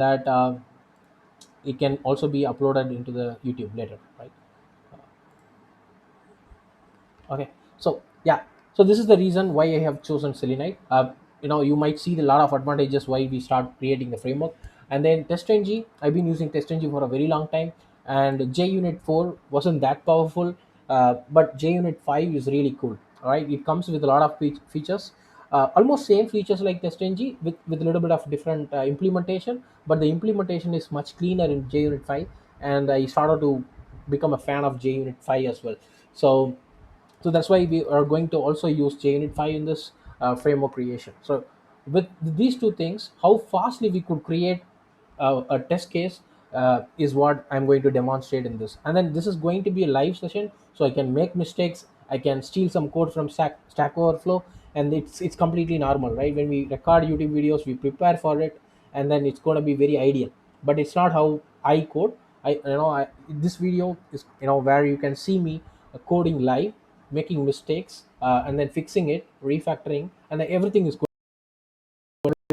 that it can also be uploaded into the YouTube later, right? Okay, so yeah, so this is the reason why I have chosen Selenide. You might see a lot of advantages why we start creating the framework. And then TestNG, I've been using TestNG for a very long time, and JUnit 4 wasn't that powerful, but JUnit 5 is really cool. All right, it comes with a lot of features, almost same features like TestNG with a little bit of different implementation, but the implementation is much cleaner in JUnit 5, and I started to become a fan of JUnit 5 as well. So that's why we are going to also use JUnit 5 in this framework creation. So with these two things, how fastly we could create a test case is what I'm going to demonstrate in this. And then this is going to be a live session, so I can make mistakes, I can steal some code from Stack Overflow, and it's completely normal, right? When we record YouTube videos, we prepare for it, and then it's going to be very ideal. But it's not how I code. This video is where you can see me coding live, making mistakes, and then fixing it, refactoring, and then everything is good.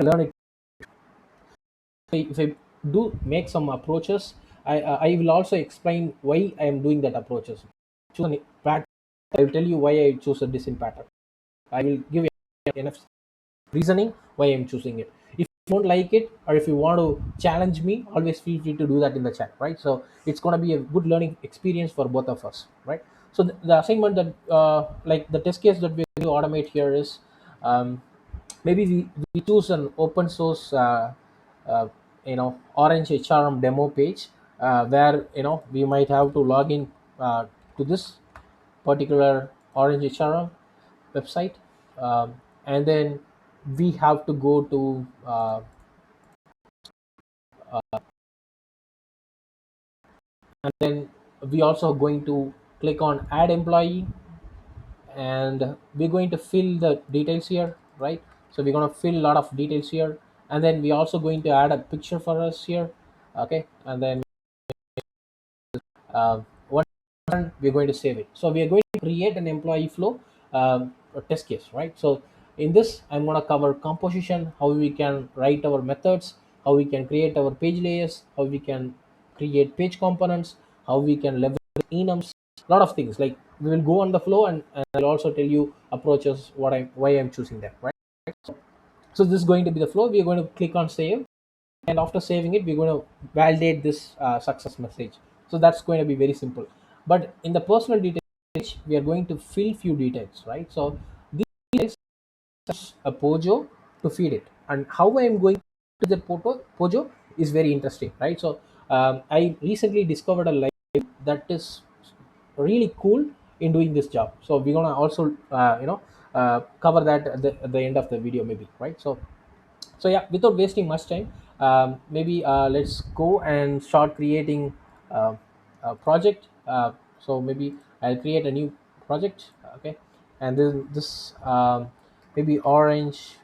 Learn it. If I do make some approaches, I will also explain why I am doing that approaches. Choose a pattern. I will tell you why I choose a design pattern. I will give you enough reasoning why I'm choosing it. If you don't like it, or if you want to challenge me, always feel free to do that in the chat, right? So it's going to be a good learning experience for both of us, right? So the assignment that like the test case that we're going to automate here is, maybe we choose an open source uh, OrangeHRM demo page, where we might have to log in to this particular OrangeHRM website, and then we have to go to and then we also going to click on add employee, and we're going to fill the details here, right? So we're going to fill a lot of details here, and then we're also going to add a picture for us here. Okay, and then one we're going to save it. So we are going to create an employee flow, a test case, right? So in this, I'm going to cover composition, how we can write our methods, how we can create our page layers, how we can create page components, how we can leverage enums, a lot of things. Like, we will go on the flow, and I'll also tell you approaches, why I'm choosing that, right? So this is going to be the flow. We're going to click on save, and after saving it, we're going to validate this success message. So that's going to be very simple. But in the personal details, we are going to fill few details, right? So this is a pojo to feed it, and how I am going to the pojo is very interesting, right? So I recently discovered a library that is really cool in doing this job. So we're gonna also cover that at the end of the video, maybe, right? So yeah, without wasting much time, maybe let's go and start creating a project. So maybe I'll create a new project. Okay, and then this maybe orange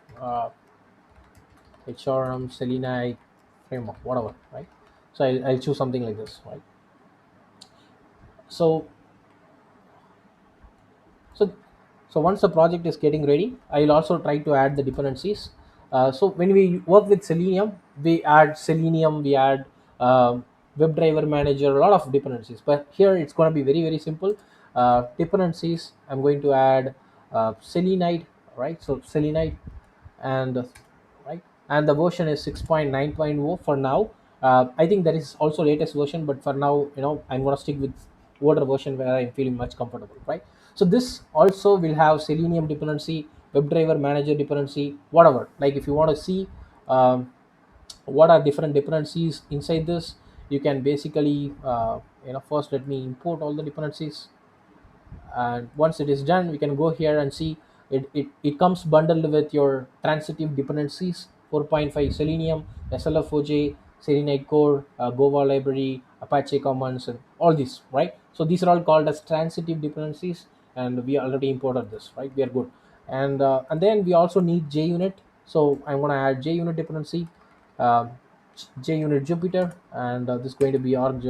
HRM Selenide framework, whatever, right? So I'll choose something like this, right? So so so once the project is getting ready, I'll also try to add the dependencies. So when we work with Selenium, we add WebDriver Manager, a lot of dependencies. But here it's going to be very very simple. Dependencies, I'm going to add Selenide, right? So Selenide, and right, and the version is 6.9.0 for now. I think there is also latest version, but for now, I'm going to stick with older version where I'm feeling much comfortable, right? So this also will have Selenium dependency, WebDriver Manager dependency, whatever. Like, if you want to see um, what are different dependencies inside this, you can basically first let me import all the dependencies. And once it is done, we can go here and see it comes bundled with your transitive dependencies: 4.5 Selenium, SLF4j, Selenide core, Gova library, Apache commons, and all these, right? So these are all called as transitive dependencies, and we already imported this, right? We are good. And then we also need JUnit. So I'm going to add JUnit dependency, um, JUnit Jupyter, and this is going to be org,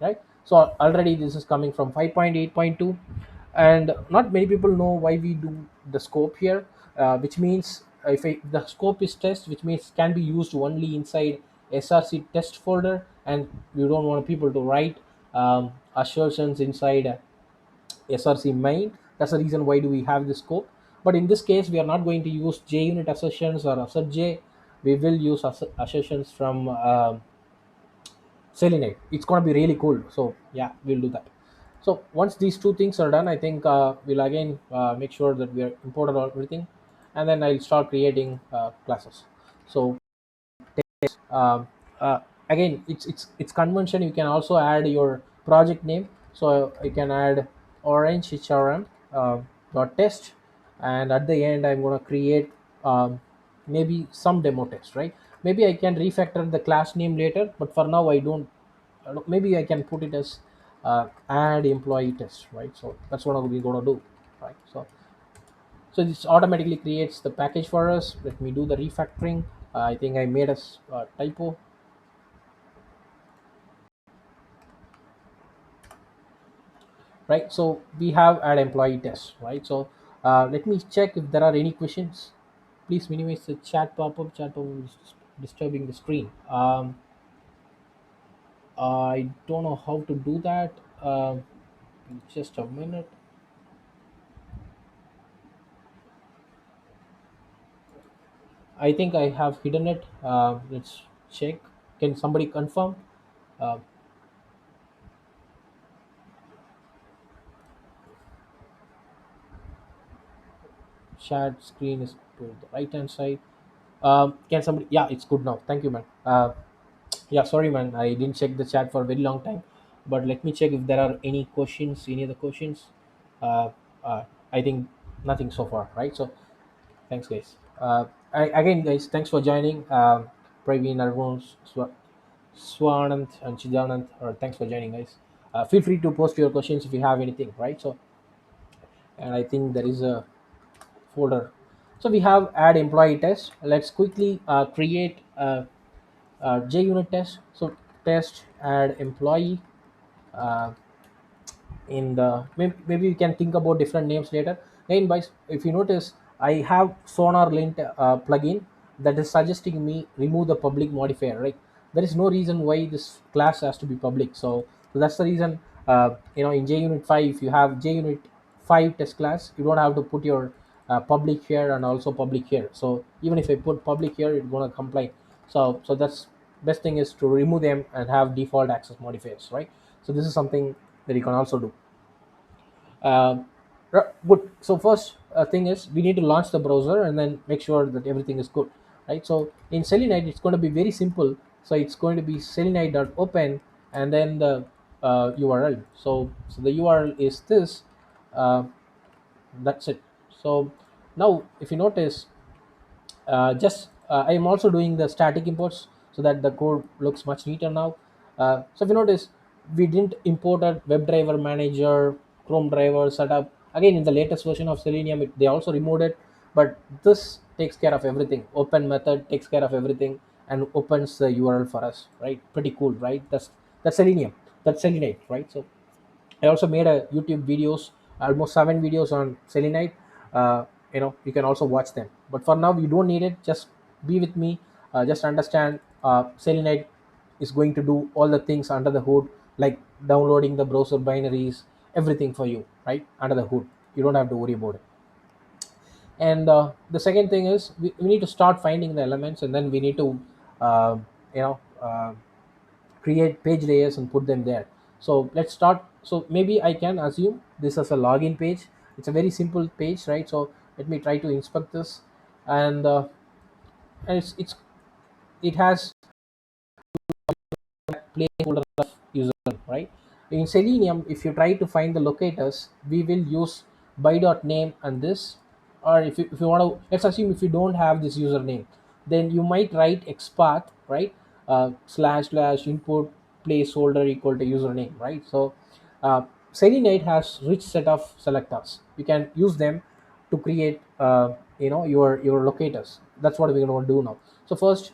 right? So already this is coming from 5.8.2, and not many people know why we do the scope here, which means, if the scope is test, which means can be used only inside src test folder, and you don't want people to write assertions inside src main. That's the reason why do we have this scope. But in this case, we are not going to use junit assertions or assert j. We will use assertions from Selenide. It's going to be really cool. So yeah, we'll do that. So once these two things are done, I think we'll again make sure that we are imported all everything, and then I'll start creating classes. So um, uh, again, it's convention. You can also add your project name. So you can add OrangeHRM dot test, and at the end I'm going to create maybe some demo test, right? Maybe I can refactor the class name later, but for now I don't, maybe I can put it as add employee test, right? So that's what we're going to do, right? So this automatically creates the package for us. Let me do the refactoring. I think I made a typo, right? So we have add employee test, right? So let me check if there are any questions. Please minimize the chat pop-up is disturbing the screen. I don't know how to do that. Just a minute. I think I have hidden it. Let's check. Can somebody confirm? uh, Chat screen is to the right hand side. Can somebody? Yeah, it's good now. Thank you, man. Yeah, sorry, man. I didn't check the chat for a very long time, but let me check if there are any questions. Any other questions? Uh, I think nothing so far, right? So thanks, guys. Again, guys, thanks for joining. Praveen, Arun, Swanand, and Chidanand. Thanks for joining, guys. Feel free to post your questions if you have anything, right? So, and I think there is a folder. So we have add employee test. Let's quickly create a JUnit test. So test add employee. Uh, in the maybe we can think about different names later. Then by if you notice, I have sonar lint plugin that is suggesting me remove the public modifier, right? There is no reason why this class has to be public. So that's the reason. In JUnit 5, if you have JUnit 5 test class, you don't have to put your public here and also public here. So even if I put public here, it's going to comply. So that's best thing is to remove them and have default access modifiers, right? So this is something that you can also do. Good. So first thing is we need to launch the browser and then make sure that everything is good, right? So in Selenide, it's going to be very simple. So it's going to be selenide.open and then the URL. So the URL is this. Uh, that's it. So now, if you notice, just I am also doing the static imports so that the code looks much neater now. So if you notice, we didn't import a WebDriver manager, Chrome driver setup. Again, in the latest version of Selenium, they also removed it, but this takes care of everything. Open method takes care of everything and opens the URL for us, right? Pretty cool, right? That's Selenium. That's Selenide, right? So I also made a YouTube videos, almost 7 videos on Selenide. You can also watch them. But for now, you don't need it. Just be with me. Just understand. Selenide is going to do all the things under the hood, like downloading the browser binaries, everything for you, right? Under the hood, you don't have to worry about it. And the second thing is we need to start finding the elements, and then we need to, uh, you know. create page layers and put them there. So let's start. So maybe I can assume this as a login page. It's a very simple page, right? So let me try to inspect this, and it has placeholder of user, right? In Selenium, if you try to find the locators, we will use by.name and this. Or if you want to, let's assume if you don't have this username, then you might write xpath, right? Slash slash input placeholder equal to username, right? So uh, Selenide has rich set of selectors. You can use them to create your locators. That's what we're going to do now. So first,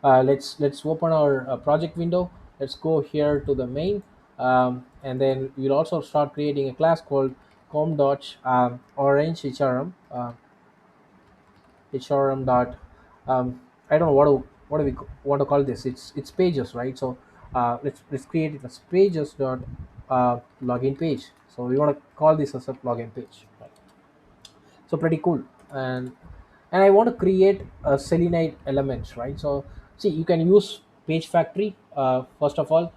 let's open our project window. Let's go here to the main, and then we'll also start creating a class called com.orange hrm hrm dot I don't know what do we want to call this? It's pages, right? So let's create it as pages dot login page. So we want to call this as a login page, right? So pretty cool. And I want to create a selenide elements, right? So see, you can use page factory. First of all,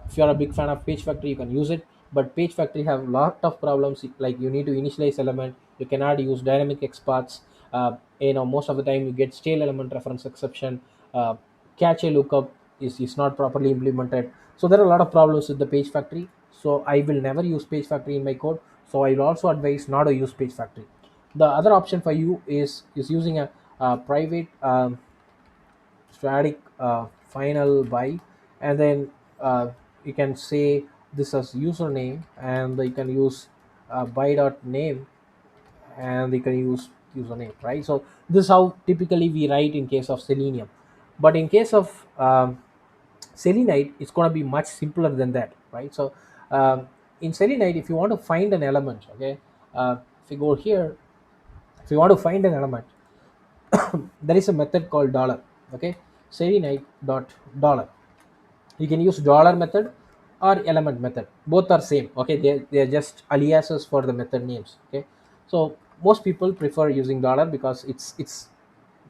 if you're a big fan of page factory, you can use it. But page factory have lot of problems, like you need to initialize element, you cannot use dynamic XPaths. Most of the time you get stale element reference exception. Cache lookup is not properly implemented. So there are a lot of problems with the page factory. So I will never use page factory in my code. So I will also advise not to use page factory. The other option for you is using a private static final by, and then you can say this as username, and you can use by dot name, and you can use username, right? So this is how typically we write in case of selenium. But in case of selenide, it's going to be much simpler than that, right? So in selenide, if you want to find an element, okay, if you go here, if you want to find an element, there is a method called dollar. Okay, selenide dot dollar. You can use dollar method or element method, both are same. Okay, they are just aliases for the method names. Okay, so most people prefer using dollar because it's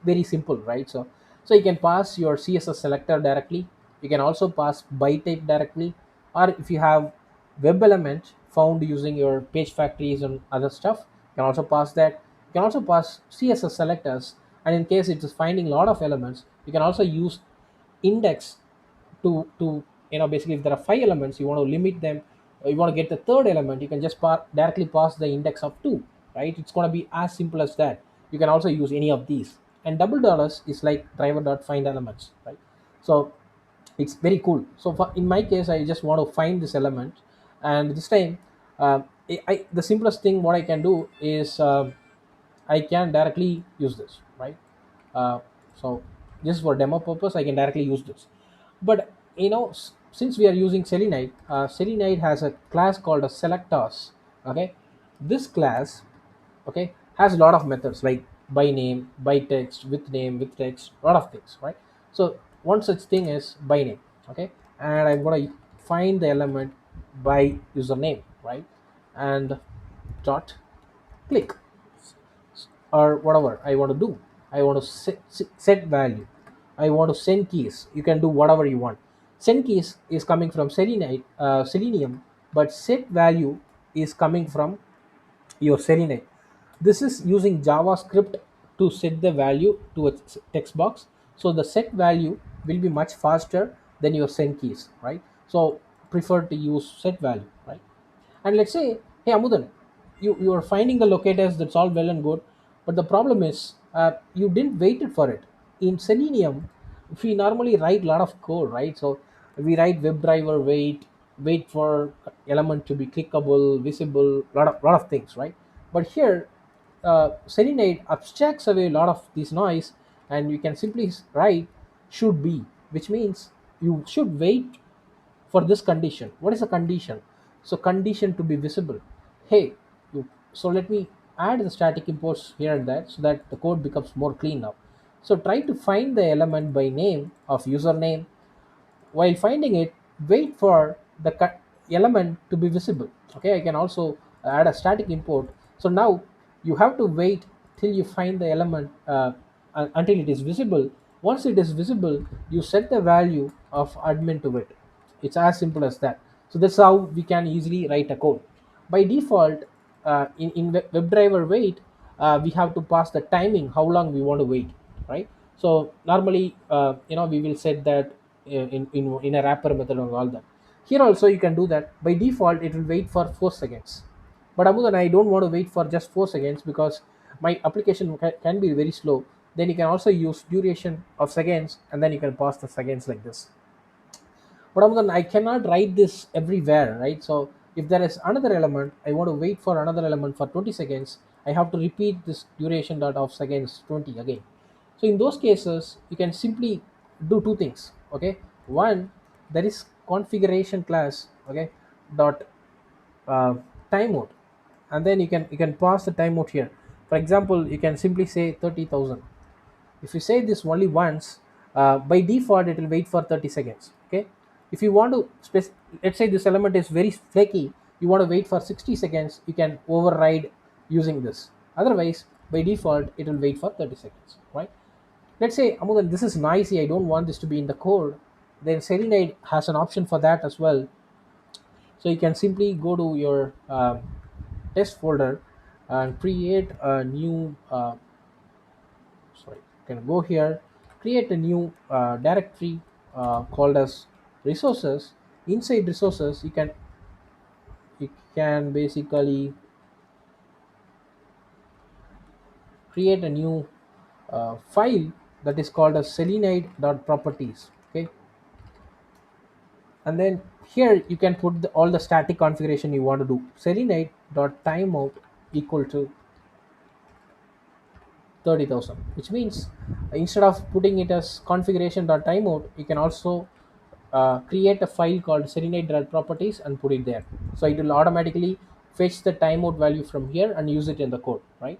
very simple, right? So you can pass your CSS selector directly. You can also pass by type directly, or if you have web element found using your page factories and other stuff, you can also pass that. You can also pass CSS selectors, and in case it is finding a lot of elements, you can also use index to basically, if there are 5 elements, you want to limit them, you want to get the third element, you can just directly pass the index of 2, right? It's going to be as simple as that. You can also use any of these. And double dollars is like driver dot find elements, right? So it's very cool. So in my case, I just want to find this element, and this time the simplest thing what I can do is I can directly use this, right? uh, so just for demo purpose, I can directly use this. But since we are using selenide, selenide has a class called a selectors. Okay, this class, okay, has a lot of methods like by name, by text, with text, a lot of things, right? So one such thing is by name. Okay, and I'm going to find the element by username, right? And dot click, or whatever I want to do. I want to set value. I want to send keys. You can do whatever you want. Send keys is coming from selenium, but set value is coming from your Selenide. This is using JavaScript to set the value to a text box. So the set value will be much faster than your send keys, right? So prefer to use set value, right? And let's say, hey Amudan, you are finding the locators, that's all well and good, but the problem is you didn't wait it for it. In Selenium, we normally write a lot of code, right? So we write WebDriver wait for element to be clickable, visible, lot of things, right? But here, Selenide abstracts away a lot of this noise, and you can simply write should be, which means you should wait for this condition. What is a condition? So condition to be visible. Hey, so let me add the static imports here and there so that the code becomes more clean now. So try to find the element by name of username. While finding it, wait for the element to be visible. Okay, I can also add a static import. So now you have to wait till you find the element until it is visible. Once it is visible, you set the value of admin to it. It's as simple as that. So that's how we can easily write a code. By default, in WebDriver wait, we have to pass the timing, how long we want to wait, right? So normally, we will set that in a wrapper method and all that. Here also you can do that. By default, it will wait for 4 seconds. But Amudan, I don't want to wait for just 4 seconds because my application can be very slow. Then you can also use duration of seconds, and then you can pass the seconds like this. But then I cannot write this everywhere, right? So if there is another element, I want to wait for another element for 20 seconds, I have to repeat this duration dot of seconds 20 again. So in those cases, you can simply do two things. Okay, one, there is configuration class, okay, dot uh, timeout, and then you can pass the timeout here. For example, you can simply say 30,000. If you say this only once, by default it will wait for 30 seconds. Okay, if you want to let's say this element is very flaky, you want to wait for 60 seconds, you can override using this. Otherwise by default it will wait for 30 seconds, right? Let's say Amudan, this is noisy, I don't want this to be in the code. Then Selenide has an option for that as well. So you can simply go to your test folder and create a new sorry, you can go here, create a new directory called as resources. Inside resources you can basically create a new file that is called as selenide.properties. Okay, and then here you can put all the static configuration you want to do. Selenide.timeout equal to 30,000, which means instead of putting it as configuration.timeout, you can also create a file called selenide.properties and put it there. So it will automatically fetch the timeout value from here and use it in the code, right?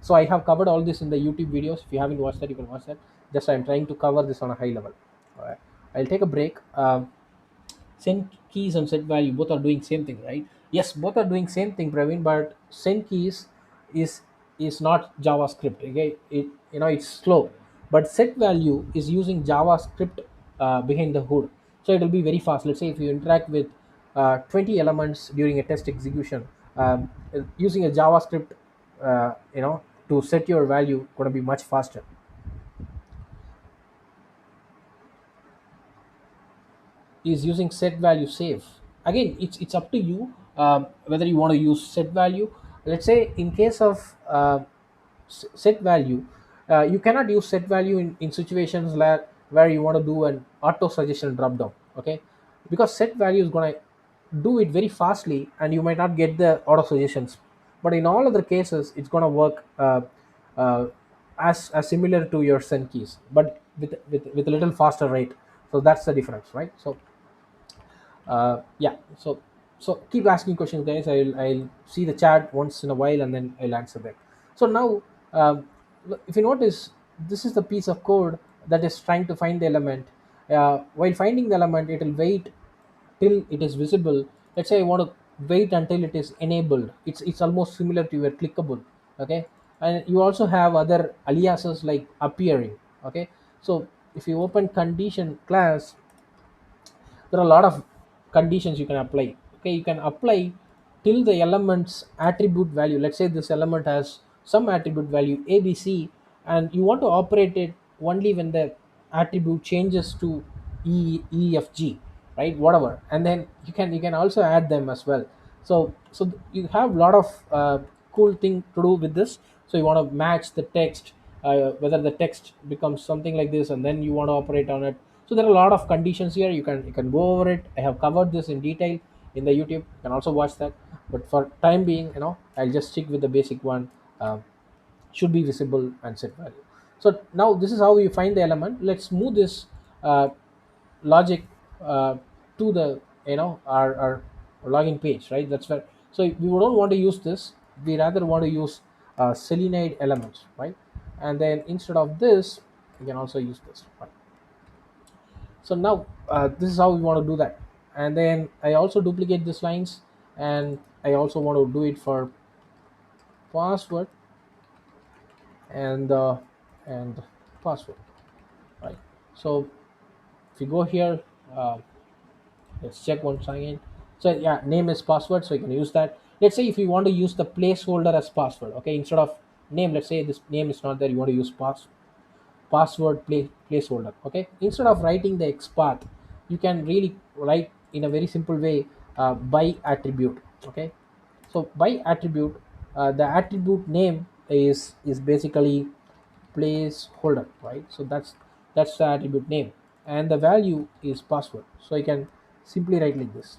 So I have covered all this in the YouTube videos. If you haven't watched that, you can watch that. Just I'm trying to cover this on a high level. All right. I'll take a break. Send keys and set value both are doing same thing, right? Yes, both are doing same thing, Praveen, but send keys is is not JavaScript. Okay, it's slow, but set value is using JavaScript behind the hood, so it will be very fast. Let's say if you interact with 20 elements during a test execution, using a JavaScript to set your value going to be much faster. Is using set value save. Again, it's up to you whether you want to use set value. Let's say in case of set value, you cannot use set value in situations where you want to do an auto suggestion drop down. Okay, because set value is going to do it very fastly and you might not get the auto suggestions, but in all other cases it's going to work uh, as similar to your send keys, but with a little faster rate. So that's the difference, right? So yeah, so keep asking questions, guys. I'll see the chat once in a while and then I'll answer them. So now, if you notice, this is the piece of code that is trying to find the element. While finding the element, it will wait till it is visible. Let's say I want to wait until it is enabled. It's almost similar to your clickable. Okay, and you also have other aliases like appearing. Okay, so if you open condition class, there are a lot of conditions you can apply. Okay, you can apply till the element's attribute value. Let's say this element has some attribute value abc, and you want to operate it only when the attribute changes to efg, right? Whatever, and then you can also add them as well. So you have a lot of cool thing to do with this. So you want to match the text, whether the text becomes something like this, and then you want to operate on it. So there are a lot of conditions here. You can go over it. I have covered this in detail in the YouTube. You can also watch that. But for time being, I'll just stick with the basic one. Should be visible and set value. So now this is how you find the element. Let's move this uh, logic to the our login page, right? That's where. So we don't want to use this. We rather want to use selenide elements, right? And then instead of this, we can also use this, right? So now this is how we want to do that. And then I also duplicate these lines, and I also want to do it for password and and password, right? So if you go here, uh, let's check once again. So yeah, name is password, so you can use that. Let's say if you want to use the placeholder as password, okay, instead of name, let's say this name is not there, you want to use password placeholder. Okay, instead of writing the XPath, you can really write in a very simple way, by attribute. Okay, so by attribute, the attribute name is basically placeholder, right? So that's the attribute name, and the value is password. So you can simply write like this.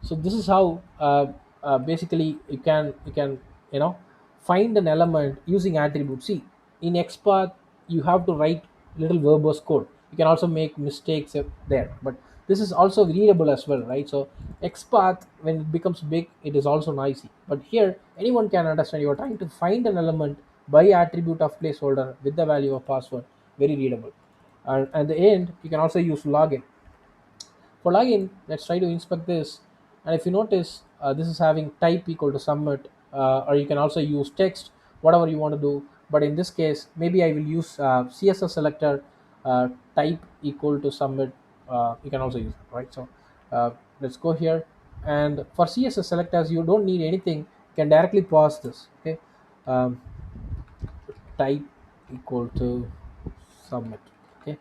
So this is how basically you can find an element using attribute. See, in XPath you have to write little verbose code. You can also make mistakes there, but this is also readable as well, right? So XPath, when it becomes big, it is also noisy, but here anyone can understand. You are trying to find an element by attribute of placeholder with the value of password. very readable. And at the end you can also use login. For login, let's try to inspect this. And if you notice, this is having type equal to submit, or you can also use text, whatever you want to do. But in this case, maybe I will use CSS selector, type equal to submit. You can also use it, right? So uh, let's go here. And for CSS selectors, you don't need anything. You can directly pause this. Okay, um, type equal to submit. Okay,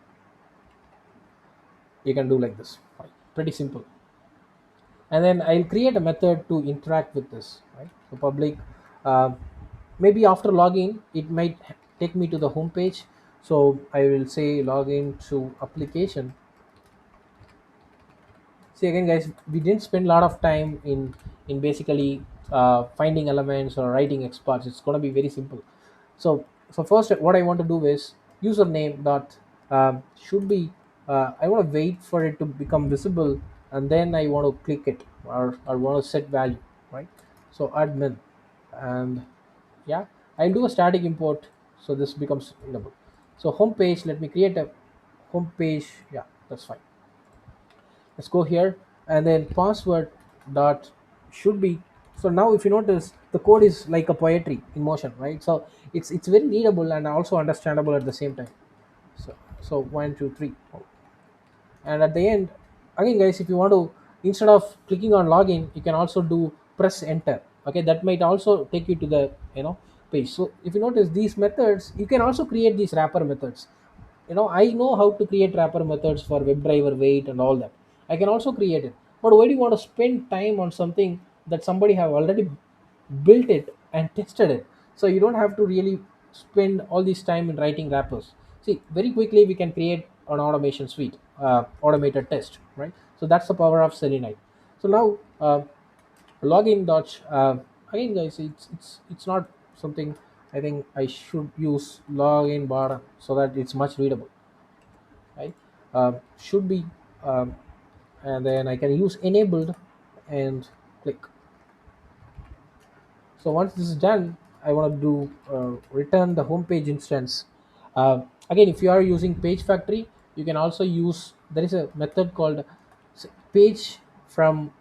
you can do like this. Right. Pretty simple. And then I'll create a method to interact with this, right? So public, uh, maybe after login it might take me to the home page. So I will say login to application. See again, guys, we didn't spend a lot of time in basically finding elements or writing exports. It's going to be very simple. So first, what I want to do is username dot should be. I want to wait for it to become visible, and then I want to click it, or want to set value, right? So admin, and yeah, I'll do a static import, so this becomes readable. So home page. Let me create a home page. Yeah, that's fine. Let's go here, and then password dot should be. So now if you notice, the code is like a poetry in motion, right? So it's very readable and also understandable at the same time. So 1 2 3, and at the end, again guys, if you want to, instead of clicking on login, you can also do press enter. Okay, that might also take you to the page. So if you notice these methods, you can also create these wrapper methods. I know how to create wrapper methods for WebDriver wait and all that. I can also create it. But why do you want to spend time on something that somebody have already built it and tested it? So you don't have to really spend all this time in writing wrappers. See, very quickly we can create an automation suite, automated test, right? So that's the power of Selenide. So now login dot again guys, it's not something. I think I should use login bar so that it's much readable, right? Should be, um, and then I can use enabled and click. So once this is done, I want to do return the home page instance. Again, if you are using page factory, you can also use, there is a method called page from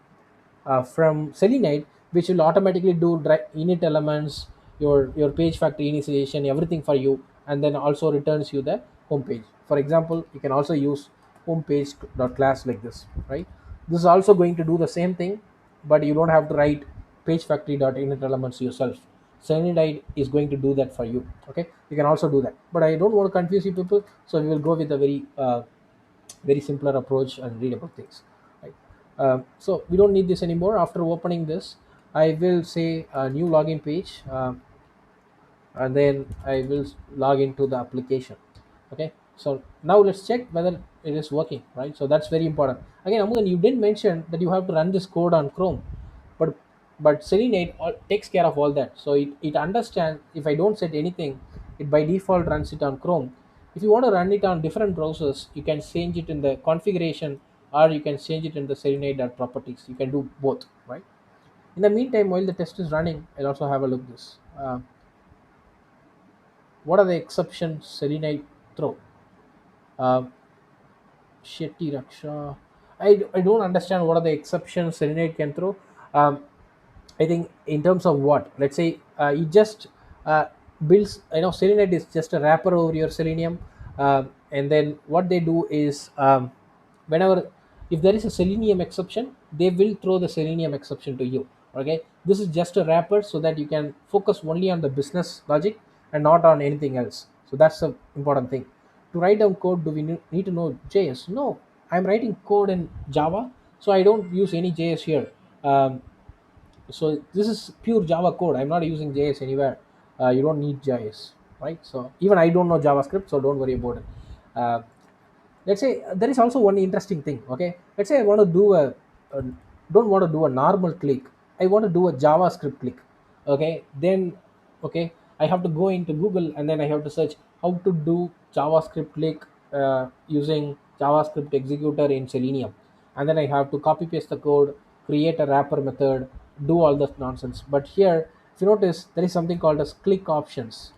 Selenide, which will automatically do init elements, your page factory initialization, everything for you, and then also returns you the home page. For example, you can also use home page dot class like this, right? This is also going to do the same thing, but you don't have to write page factory dot init elements yourself. Selenide is going to do that for you. Okay, you can also do that, but I don't want to confuse you people, so we will go with a very simpler approach and readable things, right? So we don't need this anymore. After opening this, I will say a new login page, and then I will log into the application. Okay, so now let's check whether it is working, right? So that's very important. Again, Amudan, you didn't mention that you have to run this code on Chrome, but Selenade takes care of all that. So it understands if I don't set anything, it by default runs it on Chrome. If you want to run it on different browsers, you can change it in the configuration, or you can change it in the Selenade properties. You can do both, right? In the meantime, while the test is running, I'll also have a look this. What are the exceptions Selenide throw? Uh, Shetty Raksha. I don't understand what are the exceptions Selenide can throw. Um, I think in terms of what, let's say it just builds. Selenide is just a wrapper over your Selenium, and then what they do is, whenever, if there is a Selenium exception, they will throw the Selenium exception to you. Okay, this is just a wrapper so that you can focus only on the business logic and not on anything else. So that's the important thing. To write down code, do we need to know JS? No, I'm writing code in Java, so I don't use any JS here. So this is pure Java code. I'm not using JS anywhere. You don't need JS, right? So even I don't know JavaScript, so don't worry about it. uh, let's say there is also one interesting thing. Okay, let's say I want to do a don't want to do a normal click. I want to do a JavaScript click. Okay, then, okay, I have to go into Google, and then I have to search how to do JavaScript click using JavaScript executor in Selenium, and then I have to copy paste the code, create a wrapper method, do all that nonsense. But here, if you notice, there is something called as click options.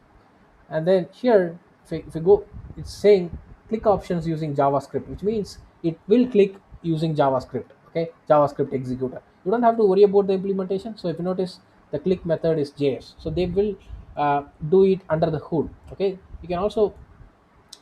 And then here, if you go, it's saying click options using JavaScript, which means it will click using JavaScript. Okay, JavaScript executor. You don't have to worry about the implementation. So if you notice, the click method is JS, so they will do it under the hood. Okay, you can also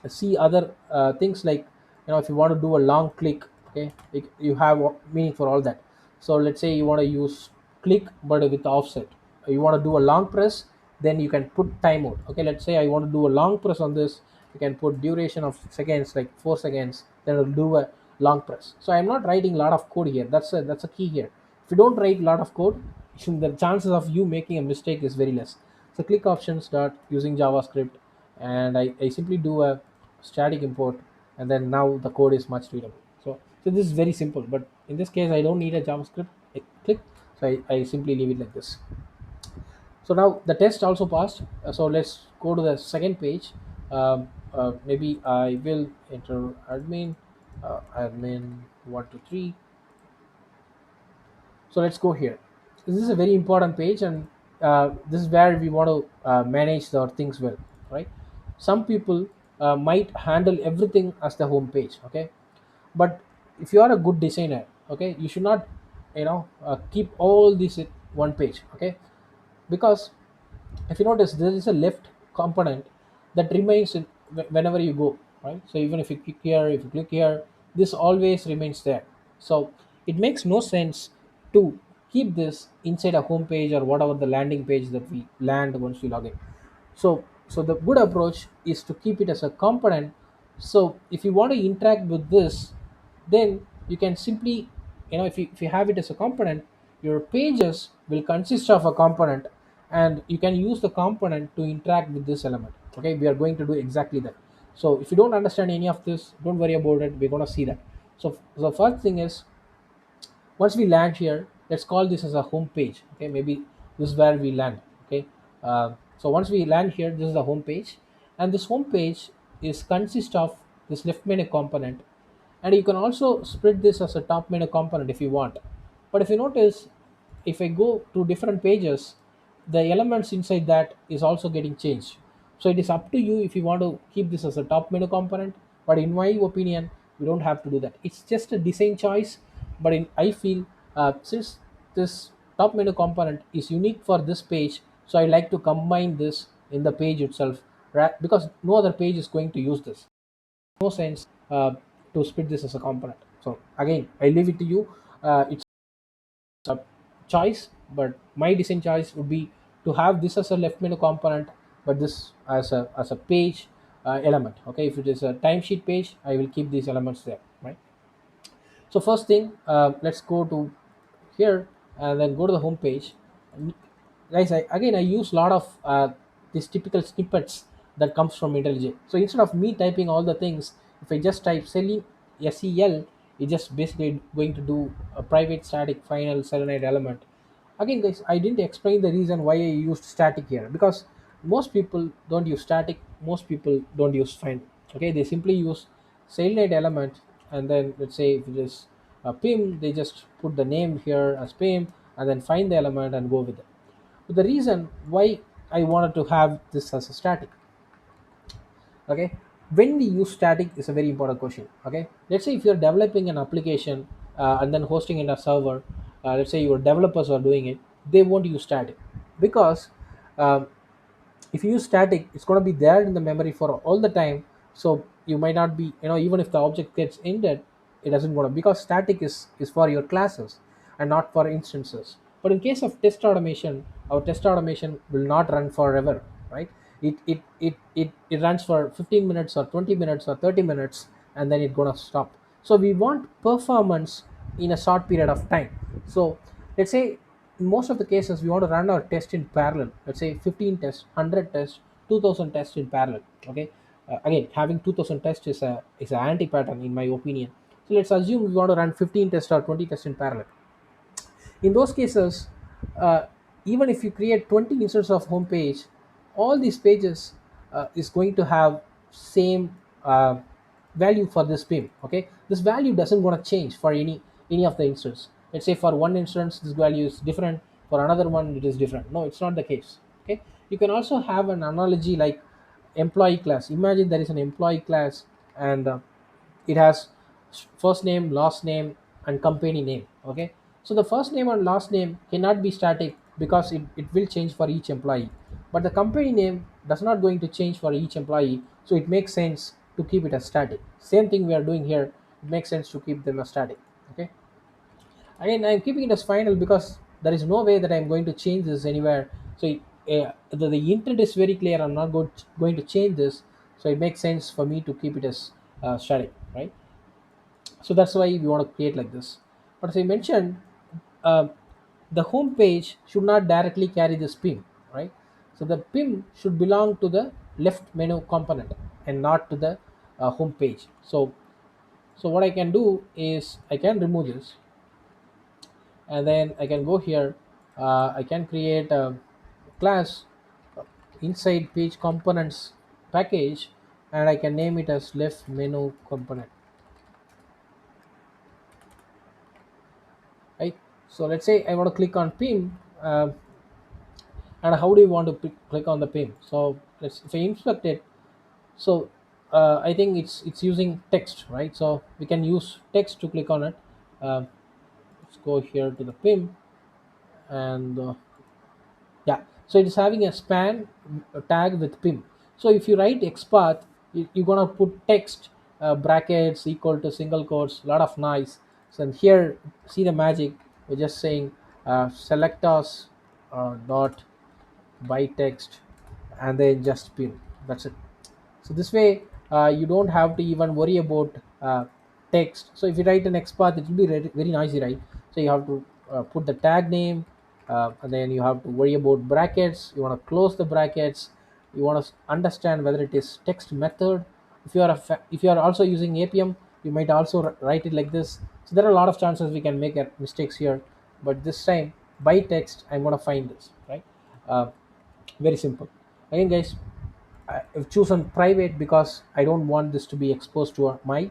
see other things like, if you want to do a long click, okay, you have meaning for all that. So let's say you want to use click but with offset. You want to do a long press, then you can put timeout. Okay, let's say I want to do a long press on this. You can put duration of seconds like 4 seconds, then it'll do a long press. So I'm not writing a lot of code here. That's a key here. If you don't write a lot of code, the chances of you making a mistake is very less. So click options dot using JavaScript, and I simply do a static import, and then now the code is much readable. So this is very simple, but in this case I don't need a JavaScript click, so I simply leave it like this. So now the test also passed. So let's go to the second page. Maybe I will enter admin 123. So let's go here. This is a very important page, and this is where we want to manage our things well, right? Some people might handle everything as the home page. Okay, but if you are a good designer, okay, you should not keep all this at one page. Okay, because if you notice, there is a left component that remains whenever you go, right? So even if you click here, if you click here, this always remains there. So it makes no sense to keep this inside a home page or whatever the landing page that we land once we log in. So the good approach is to keep it as a component. So if you want to interact with this, then you can simply, if you have it as a component, your pages will consist of a component, and you can use the component to interact with this element. Okay, we are going to do exactly that. So if you don't understand any of this, don't worry about it, we're going to see that. So the first thing is, once we land here, let's call this as a home page. Okay, maybe this is where we land. Okay, so once we land here, this is the home page, and this home page is consist of this left menu component, and you can also split this as a top menu component if you want. But if you notice, if I go to different pages, the elements inside that is also getting changed. So it is up to you if you want to keep this as a top menu component, but in my opinion, you don't have to do that. It's just a design choice. But I feel, since this top menu component is unique for this page, so I like to combine this in the page itself, because no other page is going to use this. No sense to split this as a component. So again, I leave it to you. It's a choice, but my design choice would be to have this as a left menu component, but this as a page element. Okay, if it is a timesheet page, I will keep these elements there, right? So first thing, let's go to here and then go to the home page. Guys, I use a lot of these typical snippets that comes from IntelliJ. So instead of me typing all the things, if I just type SEL, it's just basically going to do a private static final Selenide element. Again, guys, I didn't explain the reason why I used static here, because most people don't use static, most people don't use find. Okay, they simply use Selenide element, and then let's say if it is a pim, they just put the name here as pim, and then find the element and go with it. But the reason why I wanted to have this as a static, okay, when we use static is a very important question. Okay, let's say if you're developing an application and then hosting in a server, let's say your developers are doing it, they won't use static, because um, if you use static, it's going to be there in the memory for all the time. So you might not be, even if the object gets ended, it doesn't go to, because static is for your classes and not for instances. But in case of test automation, our test automation will not run forever, right? It runs for 15 minutes or 20 minutes or 30 minutes, and then it's gonna stop. So we want performance in a short period of time. So let's say in most of the cases we want to run our test in parallel. Let's say 15 tests, 100 tests, 2000 tests in parallel. Okay, again, having 2000 tests is a anti pattern in my opinion. So let's assume we want to run 15 tests or 20 tests in parallel. In those cases, uh, even if you create 20 instances of home page, all these pages is going to have same value for this pim. Okay, this value doesn't going to change for any of the instance. Let's say for one instance this value is different, for another one it is different. No, it's not the case. Okay, you can also have an analogy like, employee class. Imagine there is an employee class, and it has first name, last name, and company name. Okay, so the first name and last name cannot be static because it will change for each employee, but the company name does not going to change for each employee, so it makes sense to keep it as static. Same thing we are doing here, it makes sense to keep them as static. Okay, again I'm keeping it as final because there is no way that I'm going to change this anywhere. So the intent is very clear, I'm not going to change this, so it makes sense for me to keep it as static, right? So that's why we want to create like this. But as I mentioned, uh, the home page should not directly carry this pim, right? So the pim should belong to the left menu component and not to the home page. So what I can do is I can remove this, and then I can go here. I can create a class inside page components package, and I can name it as left menu component, right? So let's say I want to click on pim, and how do you want to click on the pin? So let's, if I inspect it, so I think it's using text, right? So we can use text to click on it. Let's go here to the pin, and yeah, so it's having a span tag with pim. So if you write xpath, you're gonna put text, brackets equal to single quotes, a lot of noise. So here, see the magic, we're just saying selectors dot by text, and then just pin. That's it. So this way, you don't have to even worry about text. So if you write an XPath, it will be very noisy, right? So you have to put the tag name, and then you have to worry about brackets. You want to close the brackets. You want to understand whether it is text method. If you are if you are also using APM, you might also write it like this. So there are a lot of chances we can make mistakes here, but this time by text, I'm gonna find this, right. Uh, Very simple. Again, guys, I've chosen private because I don't want this to be exposed to my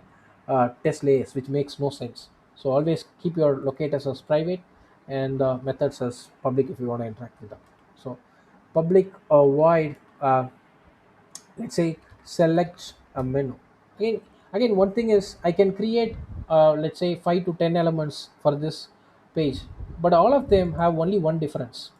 test layers, which makes no sense. So always keep your locators as private, and methods as public if you want to interact with them. So public void, let's say select a menu. Again, one thing is I can create let's say 5 to 10 elements for this page, but all of them have only one difference.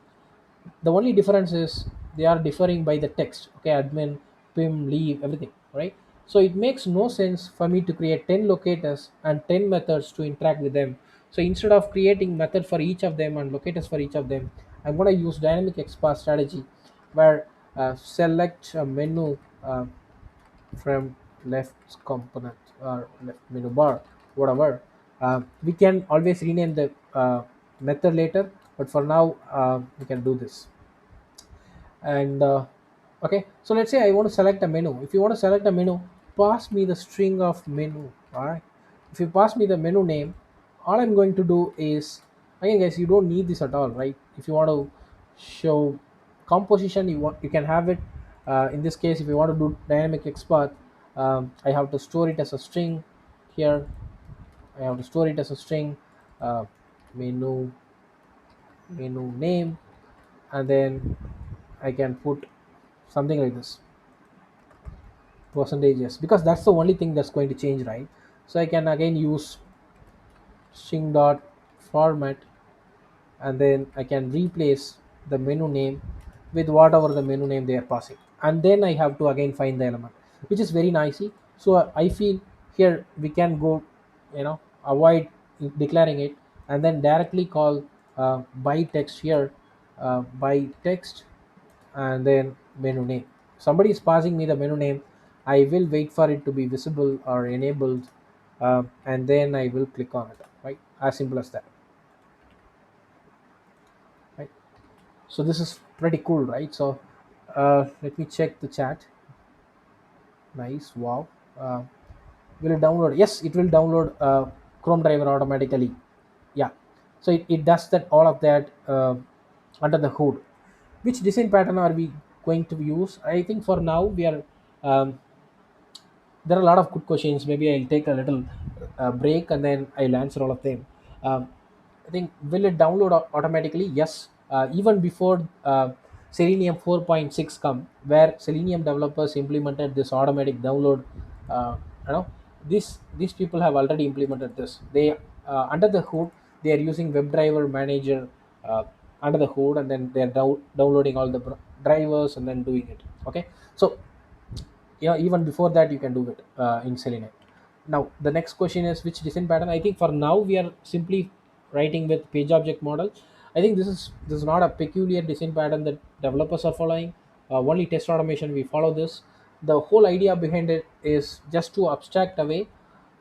The only difference is they are differing by the text. Okay, admin, pim, leave, everything, right? So it makes no sense for me to create 10 locators and 10 methods to interact with them. So instead of creating method for each of them and locators for each of them, I'm going to use dynamic XPath strategy, where select a menu from left component or left menu bar, whatever. We can always rename the method later, but for now we can do this. And okay, so let's say I want to select a menu. If you want to select a menu, pass me the string of menu. All right, if you pass me the menu name, all I'm going to do is, again guys, you don't need this at all, right? If you want to show composition, you can have it. In this case, if you want to do dynamic XPath, I have to store it as a string. Here I have to store it as a string, uh, menu menu name, and then I can put something like this, percentages, because that's the only thing that's going to change, right? So I can again use string dot format, and then I can replace the menu name with whatever the menu name they are passing, and then I have to again find the element, which is very nicey. So I feel here we can go, avoid declaring it, and then directly call by text here, by text, and then menu name. Somebody is passing me the menu name, I will wait for it to be visible or enabled, and then I will click on it, right? As simple as that, right? So this is pretty cool, right? So let me check the chat. Nice, wow. uh, will it download? Yes, it will download Chrome driver automatically. Yeah, so it does that, all of that under the hood. Which design pattern are we going to use? I think for now we are, um, there are a lot of good questions. Maybe I'll take a little break, and then I'll answer all of them. um, I think, will it download automatically? Yes. Even before Selenium 4.6 come, where Selenium developers implemented this automatic download. You know, these people have already implemented this. They under the hood they are using WebDriver manager uh, under the hood, and then they are downloading all the drivers and then doing it. Okay, so yeah, even before that you can do it in Selenide. Now the next question is which design pattern. I think for now we are simply writing with page object model. I think this is not a peculiar design pattern that developers are following. Only test automation we follow this. The whole idea behind it is just to abstract away.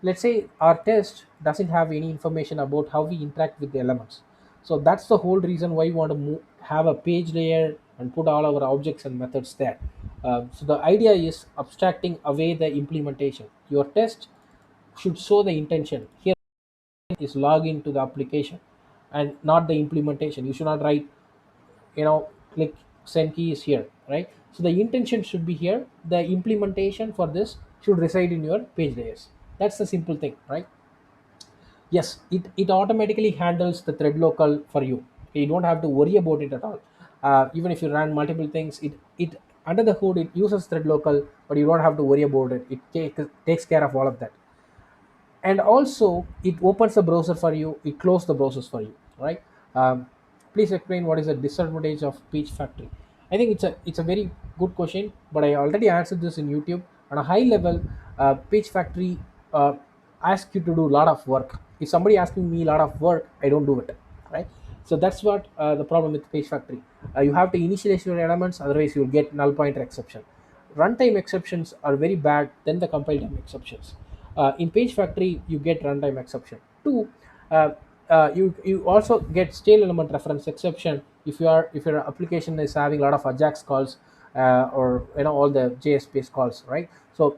Let's say our test doesn't have any information about how we interact with the elements, so that's the whole reason why we want to have a page layer and put all our objects and methods there. So the idea is abstracting away the implementation. Your test should show the intention. Here is log into the application and not the implementation. You should not write, click send key is here, right? So the intention should be here. The implementation for this should reside in your page layers. That's the simple thing, right? Yes, it automatically handles the thread local for you. You don't have to worry about it at all. Even if you run multiple things, it under the hood it uses thread local, but you don't have to worry about it. It takes care of all of that. And also it opens the browser for you, it closes the browsers for you, right? um, Please explain what is the disadvantage of page factory. I think it's a very good question, but I already answered this in YouTube. On a high level, page factory uh, asks you to do a lot of work. If somebody asking me a lot of work, I don't do it, right? So that's what the problem with page factory. You have to initialize your elements, otherwise you'll get null pointer exception. Runtime exceptions are very bad than the compile time exceptions. In page factory you get runtime exception. Two, uh, you also get stale element reference exception if your application is having a lot of ajax calls, or all the js based calls, right? So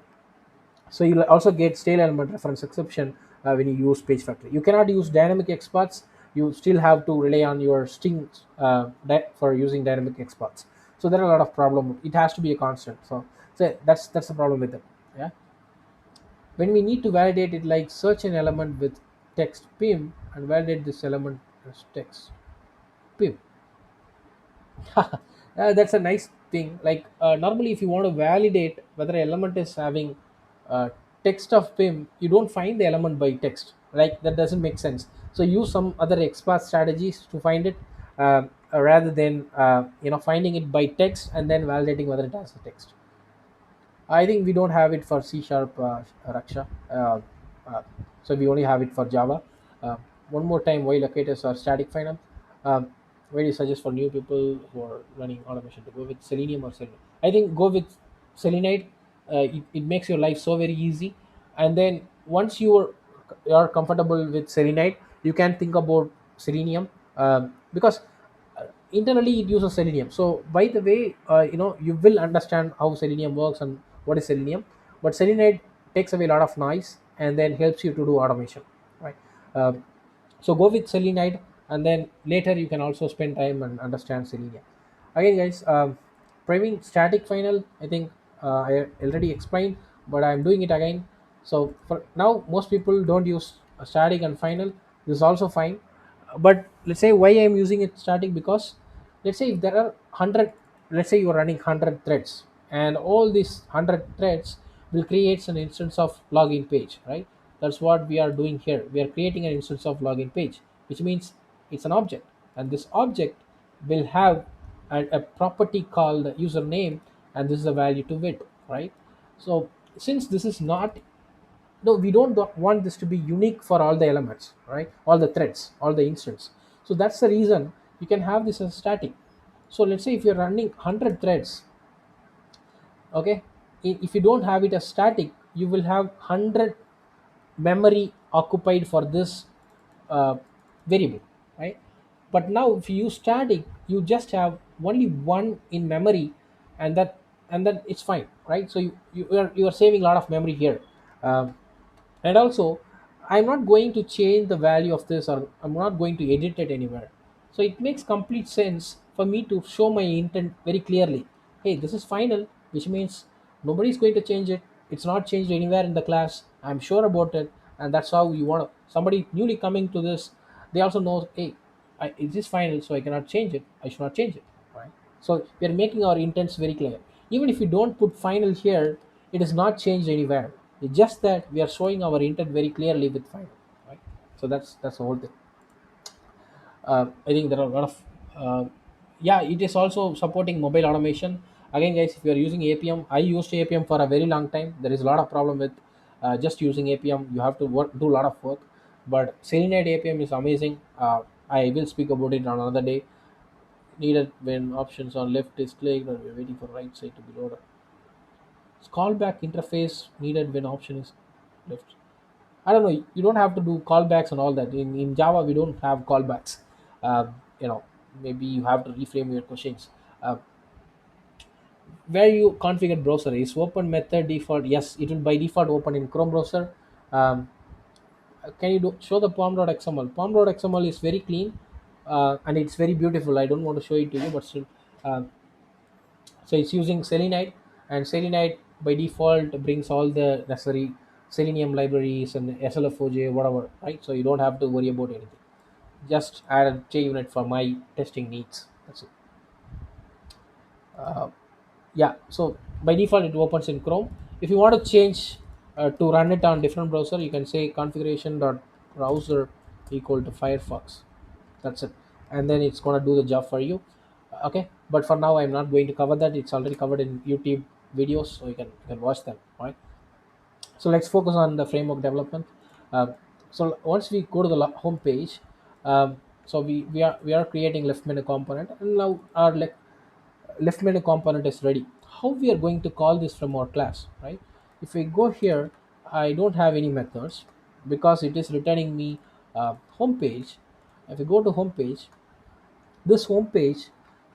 you'll also get stale element reference exception when you use page factory. You cannot use dynamic XPaths. You still have to rely on your strings for using dynamic XPaths. So there are a lot of problem. It has to be a constant. So that's the problem with it. Yeah. When we need to validate it, like search an element with text pim and validate this element as text pim. That's a nice thing. Like normally, if you want to validate whether an element is having text of pim, you don't find the element by text. Like that doesn't make sense. So use some other XPath strategies to find it, rather than finding it by text and then validating whether it has a text. I think we don't have it for C sharp, Raksha. Uh, so we only have it for Java. Uh, One more time, why locators are static finance? Um, why do you suggest for new people who are learning automation to go with Selenium or Selenide? I think go with Selenide. It makes your life so very easy. And then once you are comfortable with Selenide, you can think about Selenium, because internally it uses Selenium. So by the way, you will understand how Selenium works and what is Selenium. But Selenide takes away a lot of noise and then helps you to do automation, right? So go with Selenide, and then later you can also spend time and understand Selenium. Again, guys, priming static final, I think I already explained, but I'm doing it again. So for now, most people don't use static and final. This is also fine, but let's say why I'm using it static, because let's say if there are 100, let's say you're running 100 threads, and all these 100 threads will create an instance of login page, right? That's what we are doing here. We are creating an instance of login page, which means it's an object, and this object will have a property called username, and this is a value to it, right? So since this is not, no, we don't want this to be unique for all the elements, right? All the threads, all the instance. So that's the reason you can have this as static. So let's say if you're running 100 threads, okay, if you don't have it as static, you will have 100 memory occupied for this uh, variable, right? But now if you use static, you just have only one in memory, and then it's fine, right? So you are saving a lot of memory here. um, and also, I'm not going to change the value of this, or I'm not going to edit it anywhere. So it makes complete sense for me to show my intent very clearly. Hey, this is final, which means nobody's going to change it. It's not changed anywhere in the class. I'm sure about it. And that's how you want to, somebody newly coming to this, they also know, hey, it is final, so I cannot change it. I should not change it, right? So we are making our intents very clear. Even if we don't put final here, it is not changed anywhere. It's just that we are showing our intent very clearly with final, right? So that's the whole thing. I think there are a lot of yeah, it is also supporting mobile automation. Again, guys, if you are using APM, I used APM for a very long time. There is a lot of problem with just using APM. You have to do a lot of work. But Selenide APM is amazing. I will speak about it on another day. Needed when options on left is clicked or we're waiting for right side to be loaded. Callback interface needed when option is left. I don't know. You don't have to do callbacks and all that. In Java, we don't have callbacks. You know, maybe you have to reframe your questions. Uh, where you configure browser is open method default. Yes, it will by default open in Chrome browser. Um, can you show the pom.xml? Pom.xml is very clean and it's very beautiful. I don't want to show it to you, but still. So it's using Selenide, and Selenide by default brings all the necessary Selenium libraries and SLFOJ, whatever, right? So you don't have to worry about anything. Just add a JUnit for my testing needs. That's it. Yeah, so by default it opens in Chrome. If you want to change to run it on different browser, you can say configuration.browser equal to Firefox. That's it, and then it's gonna do the job for you. Okay, but for now I'm not going to cover that. It's already covered in YouTube videos, so you can watch them. All right, so let's focus on the framework development. So once we go to the home page, so we are creating left menu component, and now our left menu component is ready. How we are going to call this from our class, right? If we go here, I don't have any methods because it is returning me home page. If we go to home page, this home page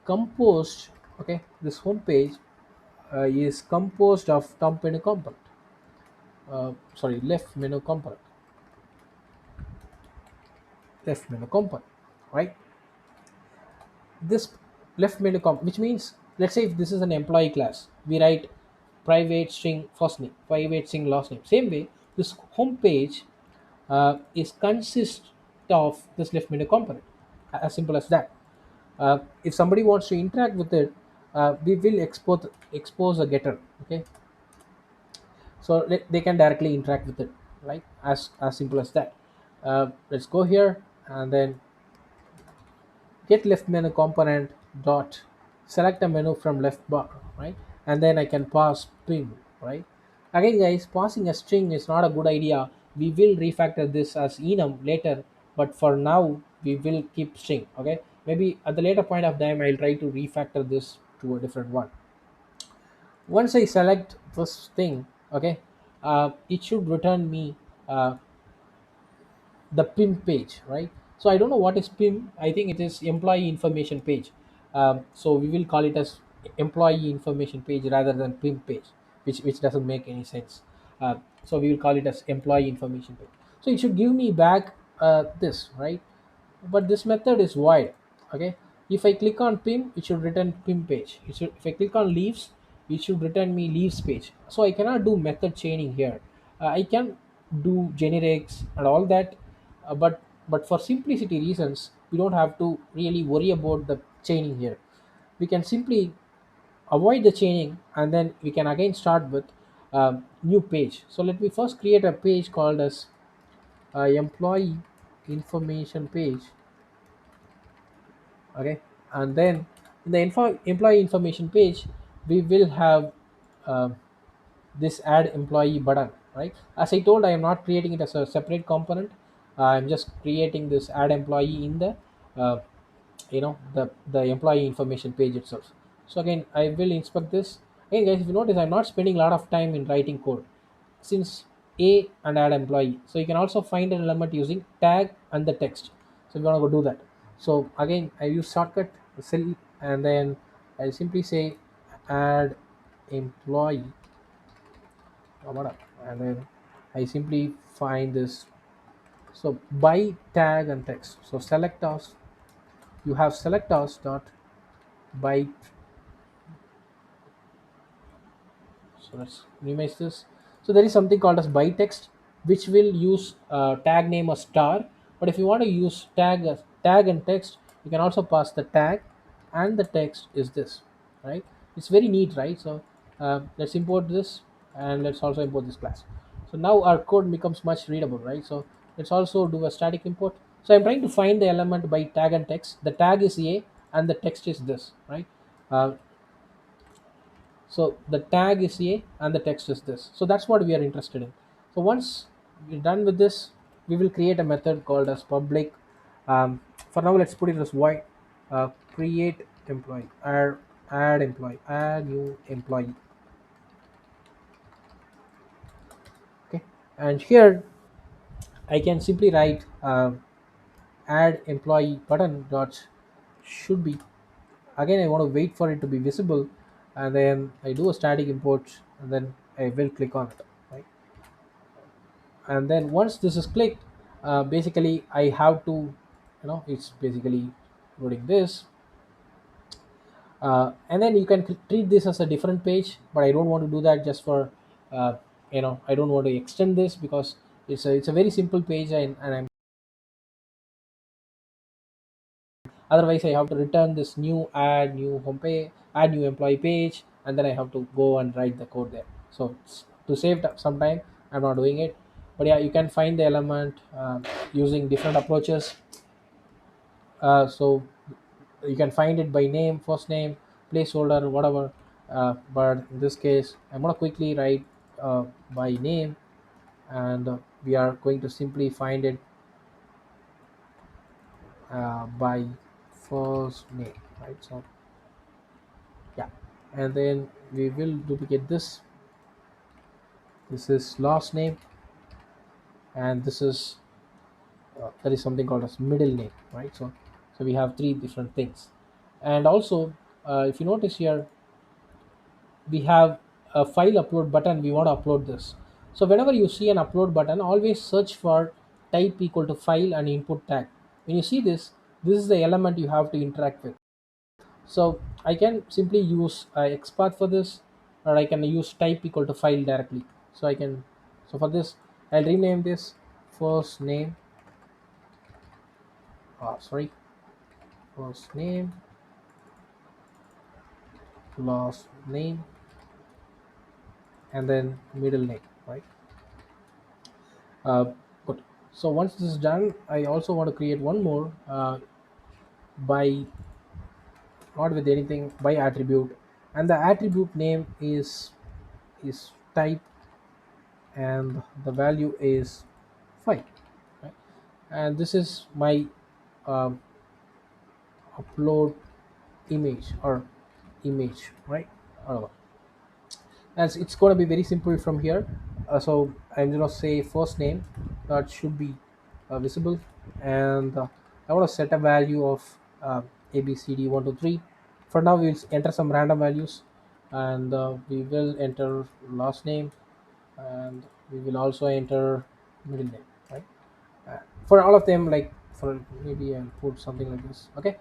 composed, okay, this home page is composed of top menu component, sorry, left menu component, right? This left menu which means, let's say if this is an employee class, we write private string first name, private string last name. Same way, this home page is consist of this left menu component, as simple as that. If somebody wants to interact with it, we will expose a getter, okay, so they can directly interact with it, right? As simple as that. Let's go here and then get left menu component dot select a menu from left bar, right? And then I can pass string, right? Again, guys, passing a string is not a good idea. We will refactor this as enum later, but for now we will keep string. Okay, maybe at the later point of time I'll try to refactor this to a different one. Once I select this thing, okay, it should return me uh, the PIM page, right? So I don't know what is PIM. I think it is employee information page. So we will call it as employee information page rather than PIM page, which doesn't make any sense. So we will call it as employee information page. So it should give me back this, right? But this method is void. Okay, if I click on PIM, it should return PIM page. If I click on leaves, it should return me leaves page. So I cannot do method chaining here. I can do generics and all that, but for simplicity reasons we don't have to really worry about the chaining here. We can simply avoid the chaining, and then we can again start with new page. So let me first create a page called as employee information page. Okay, and then in the employee information page we will have uh, this add employee button, right? As I told, I am not creating it as a separate component. I'm just creating this add employee in the uh, the employee information page itself. So again, I will inspect this. Again, guys, if you notice, I'm not spending a lot of time in writing code since a and add employee. So you can also find an element using tag and the text. So if you want to go do that, so again I use shortcut cell, and then I simply say add employee, and then I simply find this. So by tag and text, so selectors, you have selectors dot by. So let's minimize this. So there is something called as by text, which will use tag name as star. But if you want to use tag and text, you can also pass the tag, and the text is this, right? It's very neat, right? So let's import this, and let's also import this class. So now our code becomes much readable, right? So let's also do a static import. So I'm trying to find the element by tag and text. The tag is a and the text is this, right? uh, so the tag is a and the text is this, so that's what we are interested in. So once we're done with this, we will create a method called as public. For now, let's put it as void create employee, add employee, add new employee. Okay, and here I can simply write add employee button dot should be. Again, I want to wait for it to be visible, and then I do a static import, and then I will click on it, right? And then once this is clicked, basically I have to, it's basically loading this, and then you can treat this as a different page, but I don't want to do that just for uh, I don't want to extend this because it's a very simple page, and I'm otherwise I have to return this new add new home page, add new employee page, and then I have to go and write the code there. So to save some time, I'm not doing it. But yeah, you can find the element using different approaches. So you can find it by name, first name, placeholder, whatever. But in this case, I'm going to quickly write by name, and we are going to simply find it by first name, right? So yeah, and then we will duplicate this. This is last name, and this is there is something called as middle name, right? So we have three different things. And also, if you notice here, we have a file upload button. We want to upload this. So whenever you see an upload button, always search for type equal to file and input tag. When you see this, this is the element you have to interact with. So I can simply use XPath for this, or I can use type equal to file directly. So I can, so for this, I'll rename this first name, sorry, first name, last name, and then middle name, right? uh, Good. So once this is done, I also want to create one more by, not with anything, by attribute, and the attribute name is type, and the value is 5, right? And this is my um, upload image or image, right? uh, as it's going to be very simple from here. So I'm going to say first name that should be visible, and I want to set a value of abcd123. For now we'll enter some random values, and we will enter last name, and we will also enter middle name, right? uh, for all of them, like for maybe I'll put something like this, okay?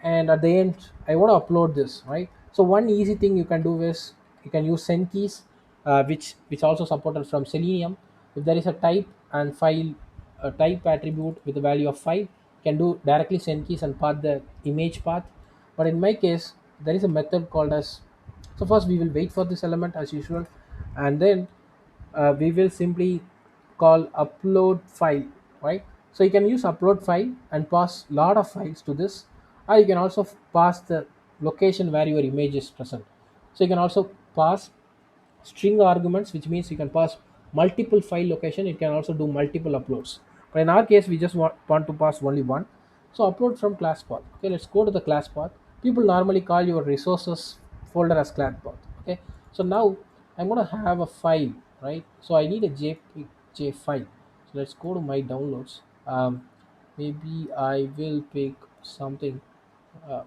And at the end, I want to upload this, right? So one easy thing you can do is you can use send keys, which also supported from Selenium. If there is a type and file, a type attribute with a value of 5, you can do directly send keys and path the image path. But in my case, there is a method called as, so first we will wait for this element as usual, and then we will simply call upload file, right? So you can use upload file and pass lot of files to this, or you can also pass the location where your image is present. So you can also pass string arguments, which means you can pass multiple file location. It can also do multiple uploads, but in our case we just want to pass only one. So upload from class path. Okay, let's go to the class path. People normally call your resources folder as class path. Okay, so now I'm going to have a file, right? So I need a jpj file. So let's go to my downloads. Maybe I will pick something. uh,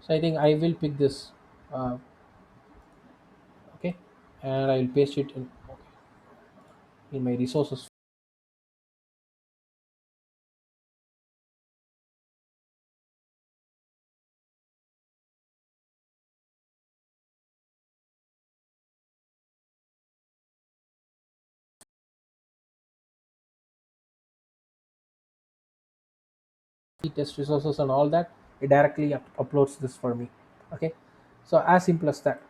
so I think I will pick this, uh, okay, and I will paste it in my resources. Test resources and all that. it directly uploads this for me. Okay, so as simple as that.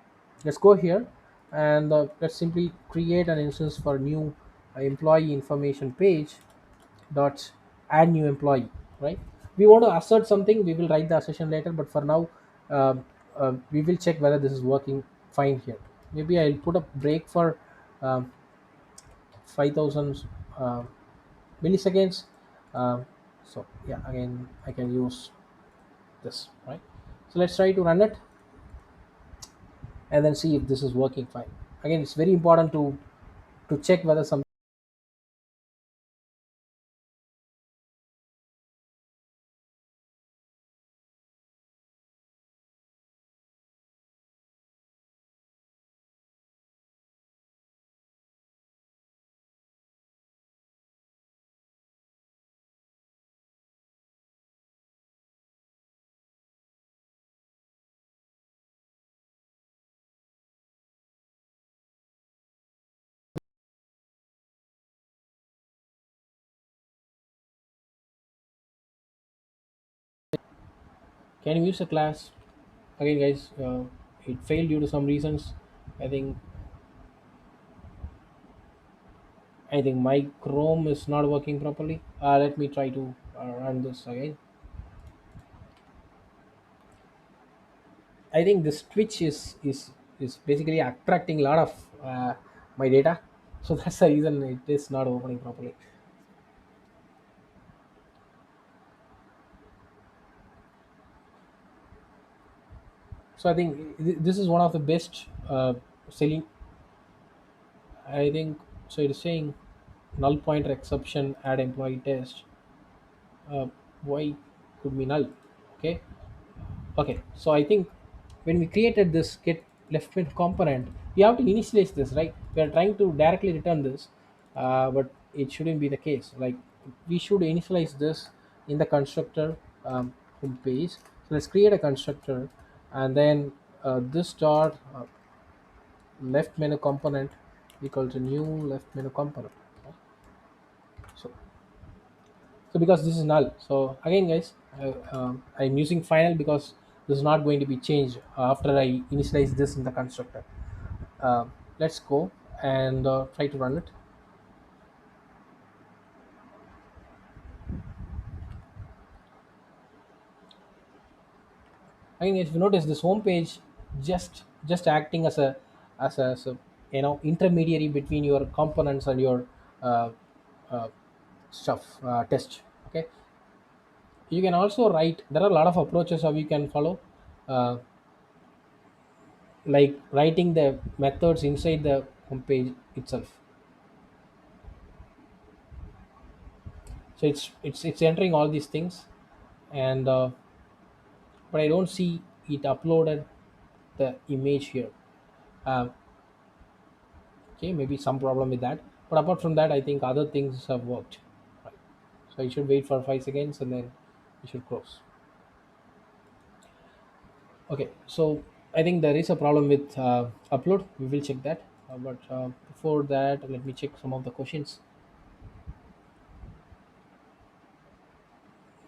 Let's go here, and let's simply create an instance for new employee information page dot add new employee, right? We want to assert something, we will write the assertion later, but for now, um, we will check whether this is working fine here. Maybe I'll put a break for um, 5000 uh, milliseconds. So yeah, again I can use this, right? So let's try to run it and then see if this is working fine. Again, it's very important to check whether some. Can you use a class? Again, guys, it failed due to some reasons. I think I think my Chrome is not working properly. Let me try to run this again. I think this Twitch is basically attracting a lot of my data, so that's the reason it is not opening properly. So I think this is one of the best selling. I think so. It is saying null pointer exception add employee test. Why could be null? Okay, okay. So I think when we created this get left mid component, we have to initialize this, right? We are trying to directly return this, but it shouldn't be the case. Like we should initialize this in the constructor home page. So let's create a constructor, and then this dot left menu component equal to new left menu component. So so because this is null, so again guys, I'm using final because this is not going to be changed after I initialize this in the constructor. Let's go and try to run it. Again, if you notice, this home page just acting as a intermediary between your components and your uh, uh, stuff test. Okay, you can also write, there are a lot of approaches how you can follow, uh, like writing the methods inside the home page itself. So it's entering all these things, and but I don't see it uploaded the image here. um, okay, maybe some problem with that, but apart from that I think other things have worked, right? So you should wait for 5 seconds and then you should close. Okay, so I think there is a problem with upload, we will check that, but before that let me check some of the questions.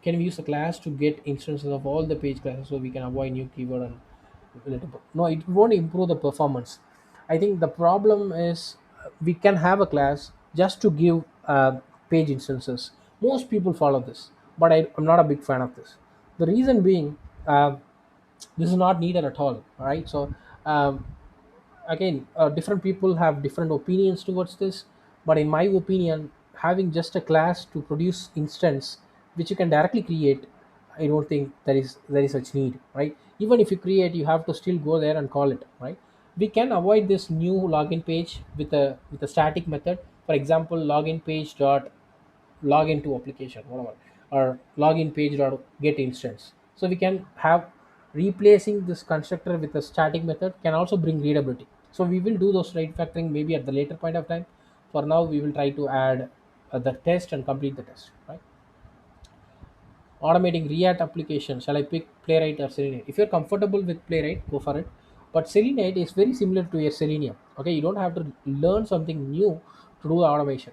Can we use a class to get instances of all the page classes so we can avoid new keyword and no, it won't improve the performance. I think the problem is we can have a class just to give page instances. Most people follow this, but I'm not a big fan of this. The reason being, this is not needed at all right? So um, again, different people have different opinions towards this, but in my opinion, having just a class to produce instance which you can directly create, I don't think there is such need, right? Even if you create, you have to still go there and call it, right? We can avoid this new login page with a static method. For example, login page dot login to application, whatever, or login page dot get instance. So we can have replacing this constructor with a static method can also bring readability. So we will do those refactoring maybe at the later point of time. For now, we will try to add the test and complete the test, right? Automating React application, shall I pick Playwright or Selenide? If you're comfortable with Playwright, go for it, but Selenide is very similar to your Selenium. Okay, you don't have to learn something new to do the automation.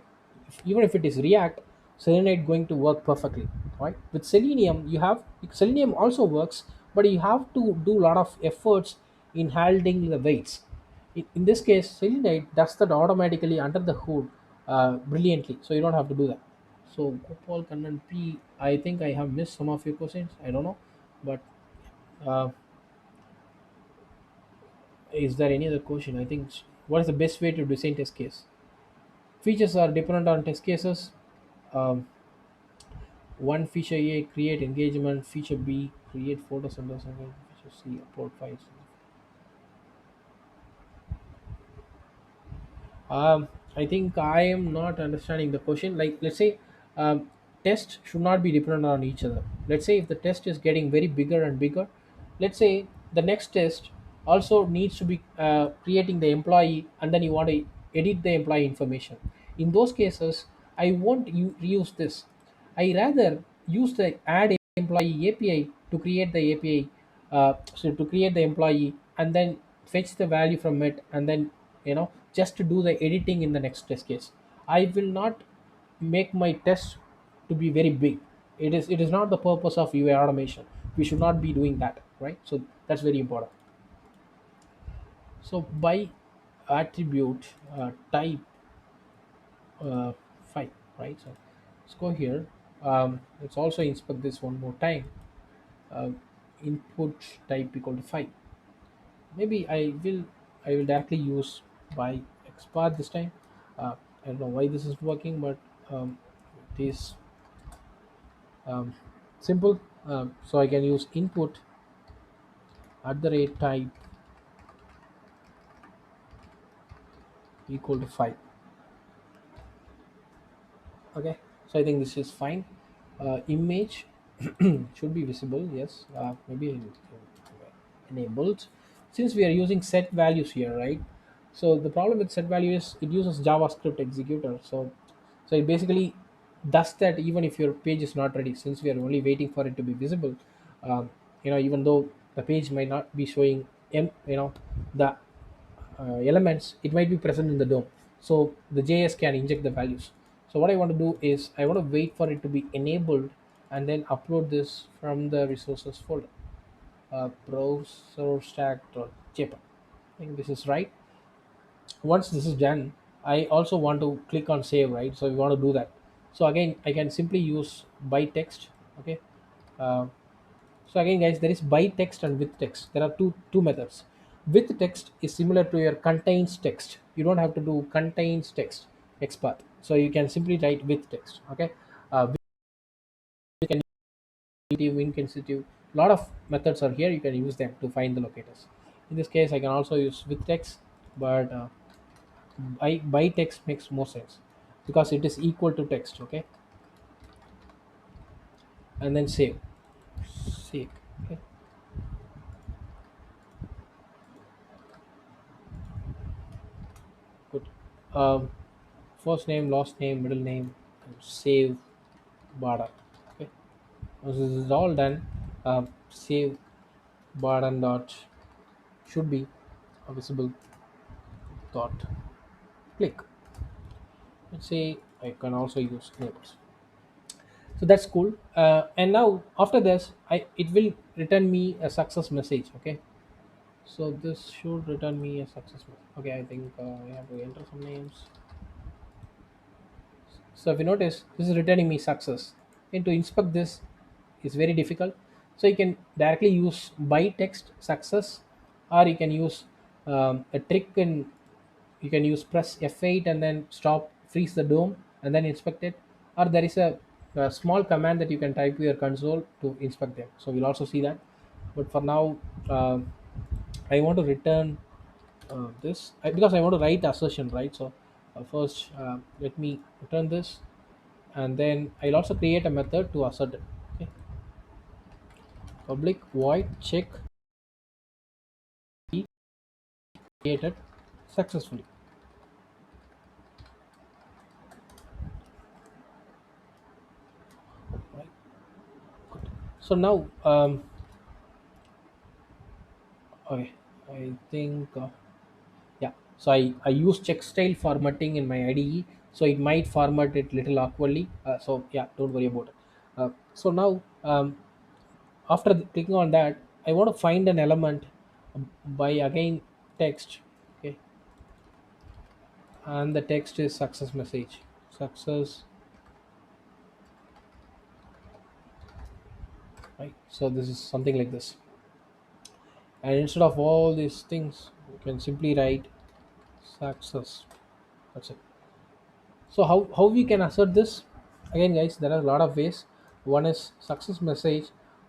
Even if it is React, Selenide going to work perfectly, right? With Selenium, you have Selenium also works, but you have to do a lot of efforts in handling the weights. In this case, Selenide does that automatically under the hood, brilliantly, so you don't have to do that. So Gopal Kannan P, I think I have missed some of your questions. I don't know, but uh, is there any other question? I think what is the best way to design test case? Features are dependent on test cases. Um, One feature A create engagement, feature B create photos and feature C upload files. I think I am not understanding the question. Like, let's say, test should not be dependent on each other. Let's say if the test is getting very bigger and bigger, let's say the next test also needs to be creating the employee, and then you want to edit the employee information. In those cases, I won't reuse this. I rather use the add employee API to create the API, so to create the employee and then fetch the value from it, and then just to do the editing in the next test case. I will not make my test to be very big. It is not the purpose of UI automation. We should not be doing that, right? So that's very important. So by attribute type, 5, right? So let's go here. Let's also inspect this one more time. uh, Input type equal to 5. Maybe I will directly use by XPath this time. I don't know why this is working, but it is um, simple. So I can use input at the rate type equal to 5. Okay, so I think this is fine. Image should be visible, yes. Maybe enabled, since we are using set values here, right? So the problem with set value is it uses JavaScript executor. So it basically does that even if your page is not ready, since we are only waiting for it to be visible. Even though the page might not be showing the elements, it might be present in the DOM. So the JS can inject the values. So what I want to do is I want to wait for it to be enabled and then upload this from the resources folder. Browser stack.jpg. I think this is right. Once this is done, I also want to click on save, right? So we want to do that. So again, I can simply use by text. Okay. Uh, so again, guys, there is by text and with text. There are two methods. With text is similar to your contains text. You don't have to do contains text XPath. So you can simply write with text. Okay. We can insensitive. A lot of methods are here. You can use them to find the locators. In this case, I can also use with text, but by text makes more sense because it is equal to text. Okay, and then save. Okay, good. um, First name, last name, middle name, and save border. Okay, once this is all done, save button dot should be a visible dot click. Let's say I can also use neighbors. So that's cool. And now after this, it will return me a success message. Okay, so this should return me a success message. Okay, I think I have to enter some names. So if you notice, this is returning me success. And to inspect this is very difficult. So you can directly use by text success, or you can use a trick, and you can use press F8 and then stop, freeze the DOM, and then inspect it. Or there is a small command that you can type to your console to inspect them. So we'll also see that. But for now, I want to return this because I want to write assertion, right? So first, let me return this, and then I'll also create a method to assert it. Okay, public void check key created successfully. Right. Good. So now, okay, I think yeah. So I use check style formatting in my IDE. so it might format it little awkwardly. So yeah, don't worry about it. So now, after clicking on that, I want to find an element by again text. Okay, and the text is success message, success, right? So this is something like this, and instead of all these things you can simply write success. That's it. So how we can assert this? Again, guys, there are a lot of ways. One is success message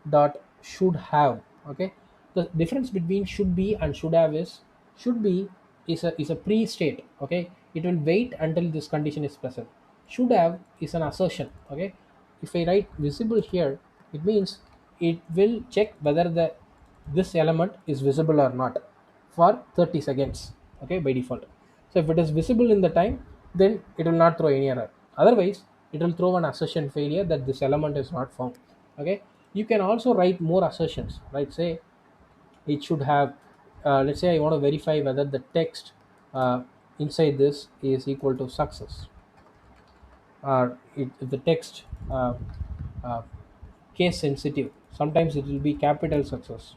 dot should have. Okay, the difference between should be and should have is, should be is a pre-state. Okay, it will wait until this condition is present. Should have is an assertion. Okay, if I write visible here, it means it will check whether this element is visible or not for 30 seconds. Okay, by default. So if it is visible in the time, then it will not throw any error. Otherwise, it will throw an assertion failure that this element is not found. Okay, you can also write more assertions, right? Say it should have, let's say I want to verify whether the text inside this is equal to success, or if the text uh, case sensitive, sometimes it will be capital success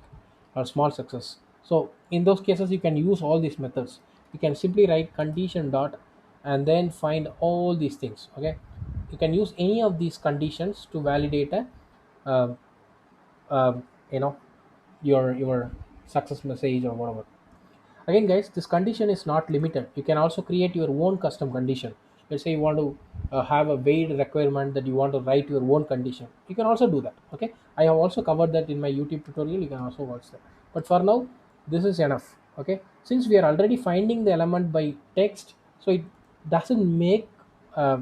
or small success. So in those cases you can use all these methods. You can simply write condition dot and then find all these things. Okay, you can use any of these conditions to validate a uh, you know, your success message or whatever. Again, guys, this condition is not limited. You can also create your own custom condition. Let's say you want to have a vaid requirement that you want to write your own condition. You can also do that. Okay, I have also covered that in my YouTube tutorial. You can also watch that. But for now, this is enough. Okay, since we are already finding the element by text, so it doesn't make uh,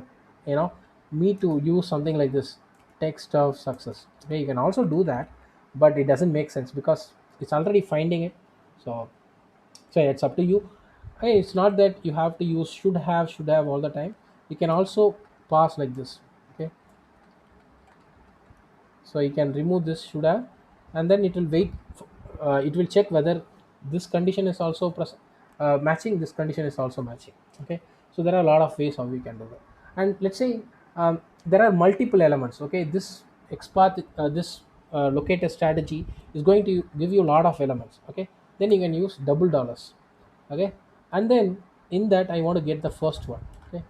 you know, me to use something like this, text of success. Okay, you can also do that, but it doesn't make sense because it's already finding it. So it's up to you. Hey, it's not that you have to use should have all the time. You can also pass like this. Okay, so you can remove this should have, and then it will wait. It will check whether this condition is also matching. This condition is also matching. Okay, so there are a lot of ways how we can do that. And let's say there are multiple elements. Okay, this XPath, this locator strategy is going to give you a lot of elements. Okay, then you can use double dollars. Okay, and then in that I want to get the first one. Okay,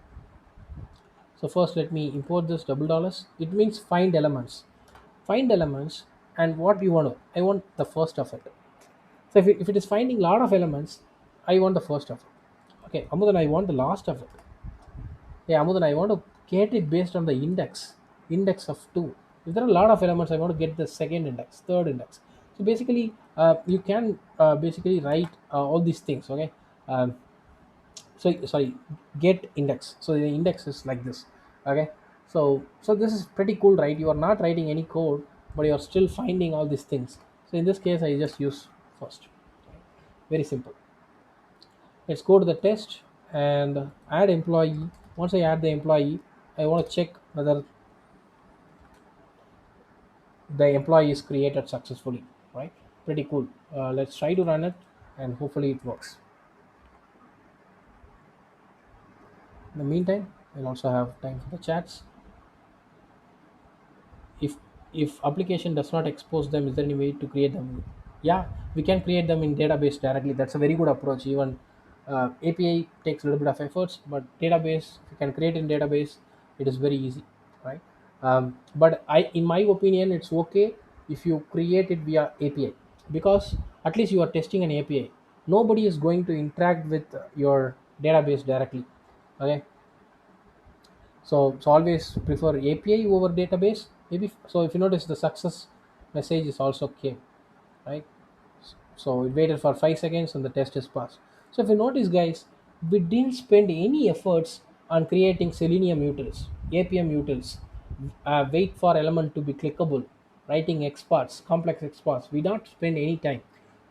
so first let me import this double dollars. It means find elements, and what you want to, I want the first of it. So if it is finding a lot of elements, I want the first of it. Okay, Amudan, I want the last of it. Yeah, Amudan, I want to get it based on the index of 2. If there are a lot of elements, I want to get the second index, third index. So basically you can basically write all these things. Okay, um, so sorry, get index, so the index is like this. Okay, so this is pretty cool, right? You are not writing any code, but you are still finding all these things. So in this case I just use first. Very simple. Let's go to the test and add employee. Once I add the employee, I want to check whether the employee is created successfully, right? Pretty cool. Let's try to run it, and hopefully it works. In the meantime, we'll also have time for the chats. If application does not expose them, is there any way to create them? Yeah, we can create them in database directly. That's a very good approach. Even API takes a little bit of efforts, but database, if you can create in database, it is very easy, right? But in my opinion, it's okay if you create it via API, because at least you are testing an API. Nobody is going to interact with your database directly. Okay, so always prefer API over database. Maybe so if you notice the success message is also came, right? So it waited for 5 seconds and the test is passed. So if you notice, guys, we didn't spend any efforts on creating Selenium utils, APM utils, wait for element to be clickable, writing XPaths, complex XPaths. We don't spend any time,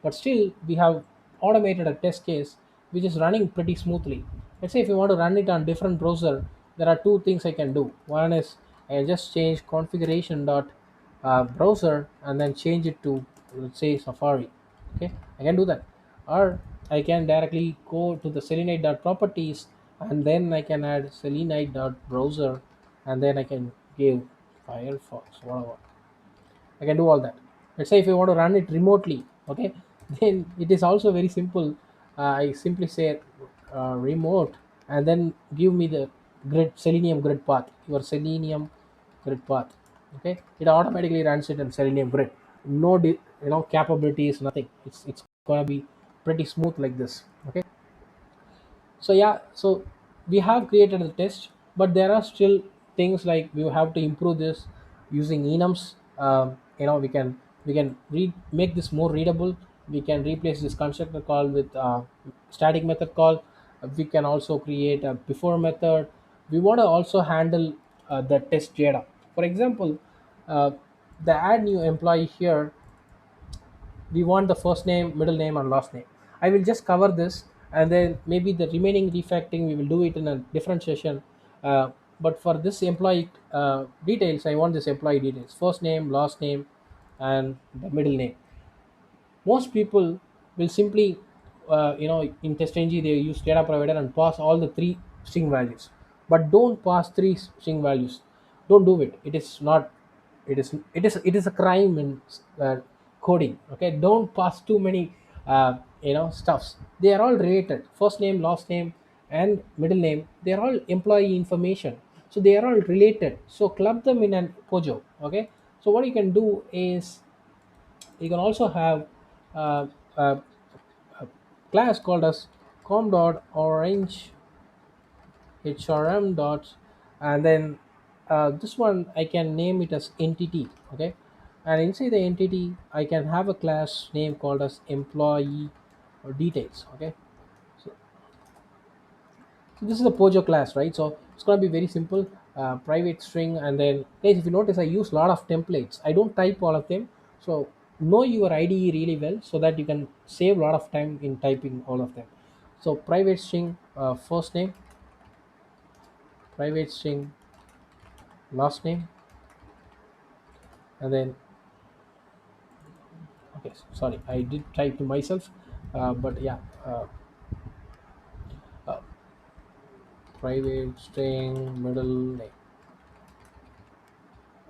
but still we have automated a test case which is running pretty smoothly. Let's say if you want to run it on different browser, there are two things I can do. One is I just change configuration dot browser and then change it to, let's say, Safari. Okay, I can do that, or I can directly go to the Selenide properties and then I can add Selenide dot browser, and then I can give Firefox, whatever. I can do all that. Let's say if I want to run it remotely, okay, then it is also very simple. I simply say remote, and then give me the grid Selenium grid path. Your Selenium grid path, okay. It automatically runs it in Selenium grid. No, capabilities, nothing. It's gonna be pretty smooth like this, okay. So yeah, so we have created the test, but there are still things like we have to improve this using enums. We can make this more readable. We can replace this constructor call with static method call. We can also create a before method. We want to also handle the test data. For example, uh, the add new employee here, we want the first name, middle name, and last name. I will just cover this, and then maybe the remaining refactoring we will do it in a different session. But for this employee details, I want this employee details: first name, last name, and the middle name. Most people will simply in testng they use data provider and pass all the three string values, but don't pass three string values. Don't do it. It is not, it is a crime in coding, okay. Don't pass too many stuffs. They are all related: first name, last name, and middle name. They are all employee information, so they are all related. So club them in an pojo, okay. So what you can do is you can also have uh, a, a class called as com.orangehrm dot, and then this one I can name it as entity, okay. And inside the entity I can have a class name called as employee or details, okay. So this is a Pojo class, right? So it's going to be very simple, private string, and then guys, if you notice, I use a lot of templates. I don't type all of them. So know your IDE really well so that you can save a lot of time in typing all of them. So private string, first name, private string, last name, and then okay, sorry, I did type to myself, but yeah, uh, uh, private string, middle name.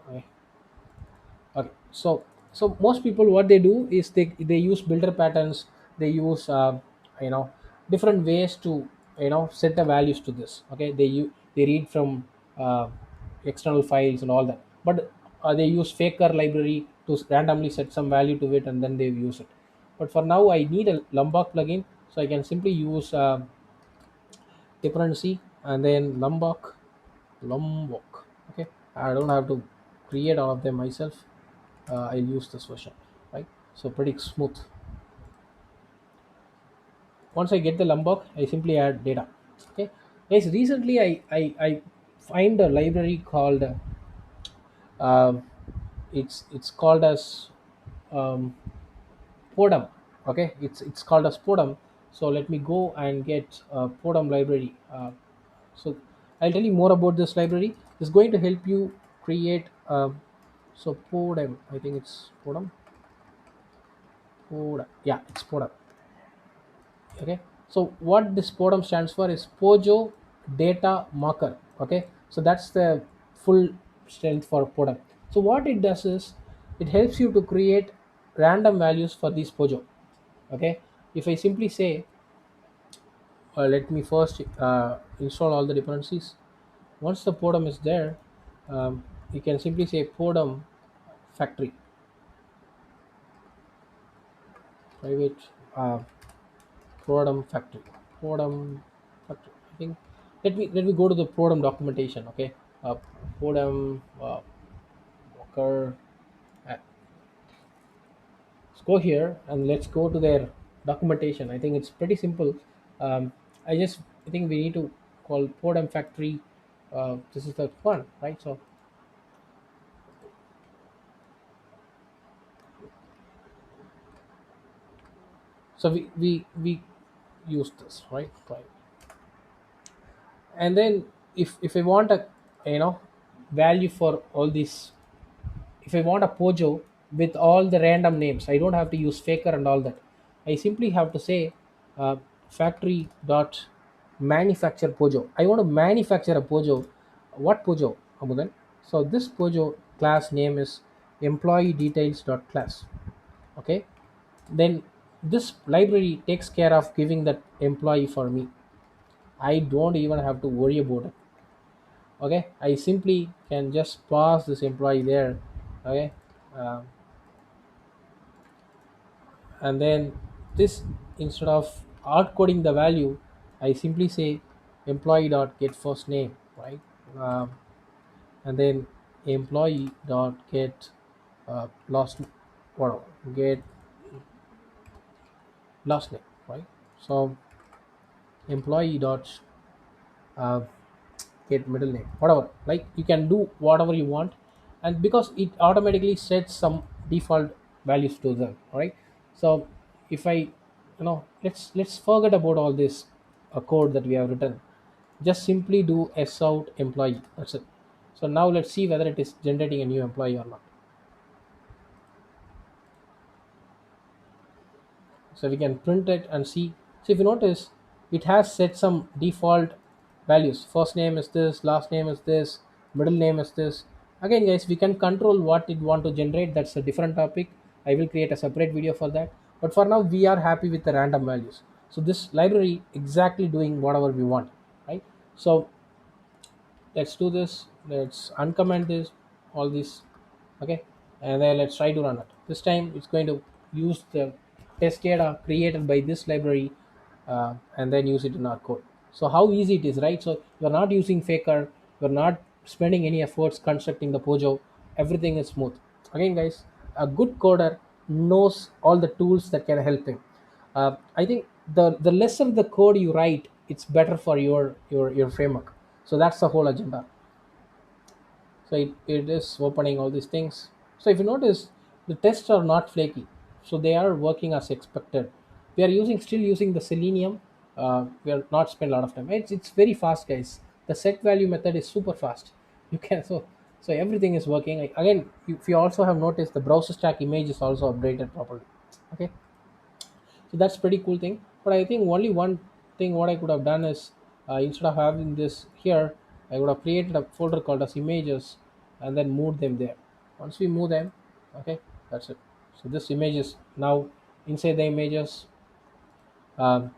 Okay. Okay, so most people what they do is they use builder patterns. They use different ways to set the values to this. Okay, they read from external files and all that, but they use faker library to randomly set some value to it and then they use it. But for now, I need a Lombok plugin, so I can simply use dependency and then Lombok. Okay, I don't have to create all of them myself. I'll use this version, right? So pretty smooth. Once I get the Lombok, I simply add data. Okay, guys. Recently, I find a library called um, it's called as um, Podum. Okay, it's called as Podum. So let me go and get Podum library. So I'll tell you more about this library. It's going to help you create. So Podum, I think it's Podum. Podum. Yeah, it's Podum. Okay, so what this podum stands for is pojo data marker, okay. So that's the full strength for podum. So what it does is it helps you to create random values for these pojo, okay. If I simply say let me first install all the dependencies. Once the podum is there, you can simply say podum factory private uh, Produm factory. Produm factory. I think let me go to the Produm documentation. Okay, Produm Walker. Let's go here and let's go to their documentation. I think it's pretty simple. Um, I think we need to call Produm factory. This is the one, right? So we use this, right? Right. And then if I want a value for all these, if I want a pojo with all the random names, I don't have to use faker and all that. I simply have to say factory dot. manufacture Pojo. I want to manufacture a Pojo. What Pojo, Amudan? So this Pojo class name is employee details dot class. Okay, then this library takes care of giving that employee for me. I don't even have to worry about it. Okay, I simply can just pass this employee there. Okay, um, and then this, instead of hard coding the value, I simply say employee dot get first name, right? um, and then employee dot get last, whatever, get last name, right? So employee dot uh, get middle name, whatever, like you can do whatever you want. And because it automatically sets some default values to them, right? So if I, let's forget about all this code that we have written. Just simply do s out employee, that's it. So now let's see whether it is generating a new employee or not. So we can print it and see. So if you notice, it has set some default values. First name is this, last name is this, middle name is this. Again guys, we can control what it want to generate. That's a different topic. I will create a separate video for that, but for now we are happy with the random values. So this library exactly doing whatever we want, right? So let's do this. Let's uncomment this, all this. Okay, and then let's try to run it. This time it's going to use the test data created by this library, and then use it in our code. So how easy it is, right? So you're not using faker, you're not spending any efforts constructing the Pojo. Everything is smooth. Again guys, a good coder knows all the tools that can help him. I think the lesser the code you write, it's better for your framework. So that's the whole agenda. So it is opening all these things. So if you notice, the tests are not flaky, so they are working as expected. We are using still using the Selenium. We are not spend a lot of time. It's very fast guys. The set value method is super fast. You can, so everything is working. Again, if you also have noticed, the browser stack image is also updated properly. Okay, so that's pretty cool thing. But I think only one thing what I could have done is, instead of having this here, I would have created a folder called as images and then moved them there. Once we move them, okay, that's it. So this image is now inside the images, um,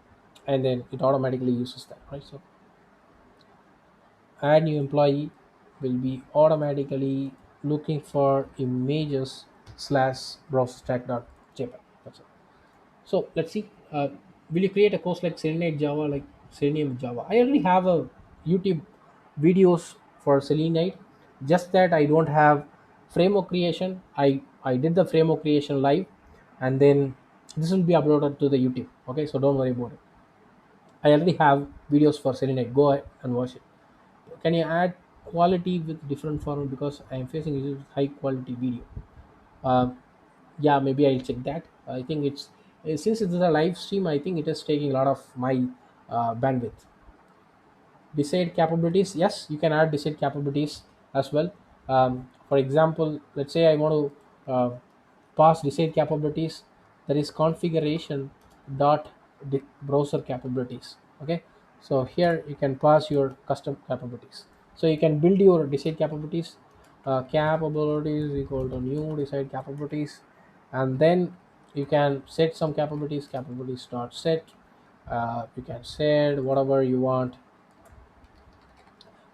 and then it automatically uses that, right? So add new employee will be automatically looking for images slash browser stack dot jpeg. That's it. So let's see. Will you create a course like Selenide Java, like Selenium Java? I already have a YouTube videos for Selenide. Just that I don't have framework creation. I did the framework creation live, and then this will be uploaded to the YouTube. Okay, so don't worry about it. I already have videos for Selenide. Go ahead and watch it. Can you add quality with different format, because I am facing issues with high quality video? Uh, yeah, maybe I'll check that. I think it's, since it's a live stream, I think it is taking a lot of my bandwidth. Decide capabilities, yes, you can add decide capabilities as well. For example, let's say I want to pass decide capabilities, that is configuration dot browser capabilities. Okay, so here you can pass your custom capabilities. So you can build your decide capabilities. Capabilities equal to new decide capabilities, and then you can set some capabilities dot set. You can set whatever you want,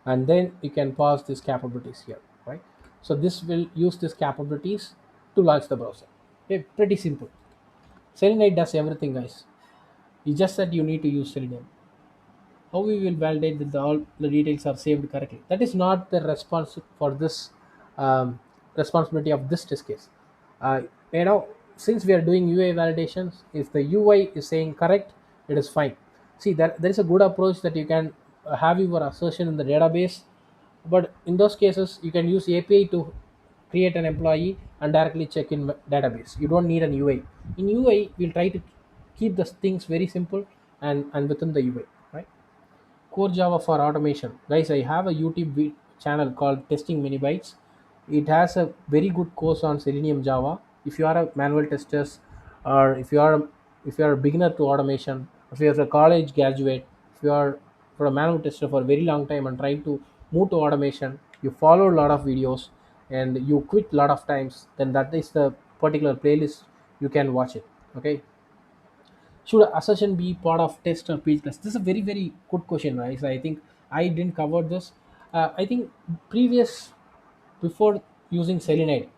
and then you can pass these capabilities here, right? So this will use these capabilities to launch the browser. Okay, pretty simple. Selenide does everything guys. It's just that you need to use Selenium. How we will validate that all the details are saved correctly? That is not the response for this, um, responsibility of this test case. uh, you know, since we are doing UI validations, if the UI is saying correct, it is fine. See, there is a good approach that you can have your assertion in the database, but in those cases you can use API to create an employee and directly check in database. You don't need an UI. In UI we'll try to keep the things very simple, and within the UI, right? Core Java for automation. Guys, I have a YouTube channel called Testing Mini Bytes. It has a very good course on Selenium Java. If you are a manual testers, or if you are a beginner to automation, if you are a college graduate, if you are for a manual tester for a very long time and trying to move to automation, you follow a lot of videos and you quit a lot of times, then that is the particular playlist you can watch it. Okay, should assertion be part of test or page test? This is a very very good question, right? So I think I didn't cover this. I think previous, before using Selenide,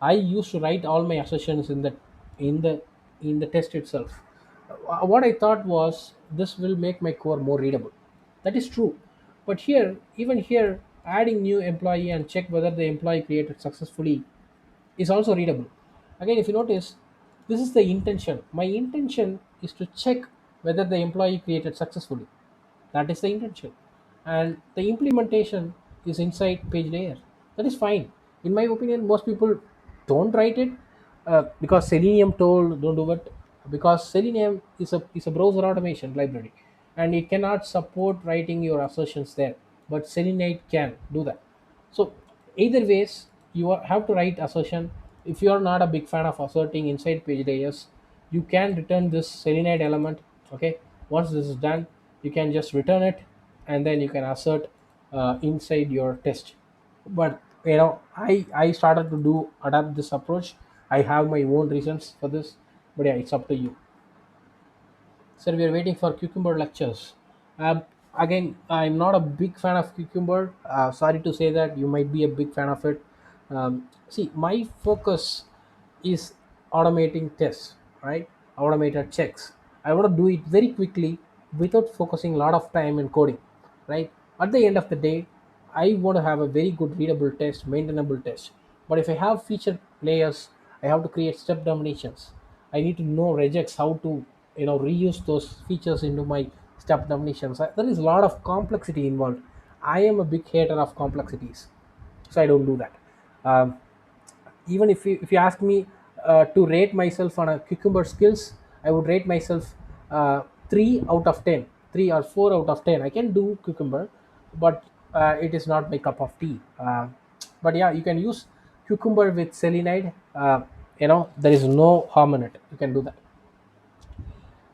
I used to write all my assertions in the in the test itself. What I thought was this will make my core more readable. That is true, but here, even here, adding new employee and check whether the employee created successfully is also readable. Again, if you notice, this is the intention. My intention is to check whether the employee created successfully. That is the intention. And the implementation is inside page layer. That is fine. In my opinion, most people don't write it because Selenium told don't do it, because Selenium is a browser automation library and it cannot support writing your assertions there. But Selenite can do that. So either ways, have to write assertion. If you are not a big fan of asserting inside page layers, you can return this selenide element. Okay, once this is done, you can just return it, and then you can assert inside your test. But I started to do adapt this approach. I have my own reasons for this, but yeah, it's up to you. Sir, we are waiting for Cucumber lectures. Again, I'm not a big fan of Cucumber. Sorry to say that you might be a big fan of it. See, my focus is automating tests, right? Automated checks. I want to do it very quickly without focusing a lot of time in coding, right? At the end of the day, I want to have a very good readable test, maintainable test. But if I have feature layers, I have to create step definitions. I need to know regex how to reuse those features into my step definitions. There is a lot of complexity involved. I am a big hater of complexities, so I don't do that. Um, Even if you ask me to rate myself on a cucumber skills, I would rate myself 3 out of 10, 3 or 4 out of 10. I can do cucumber, but it is not my cup of tea. But yeah, you can use cucumber with selenide. There is no harm in it. You can do that.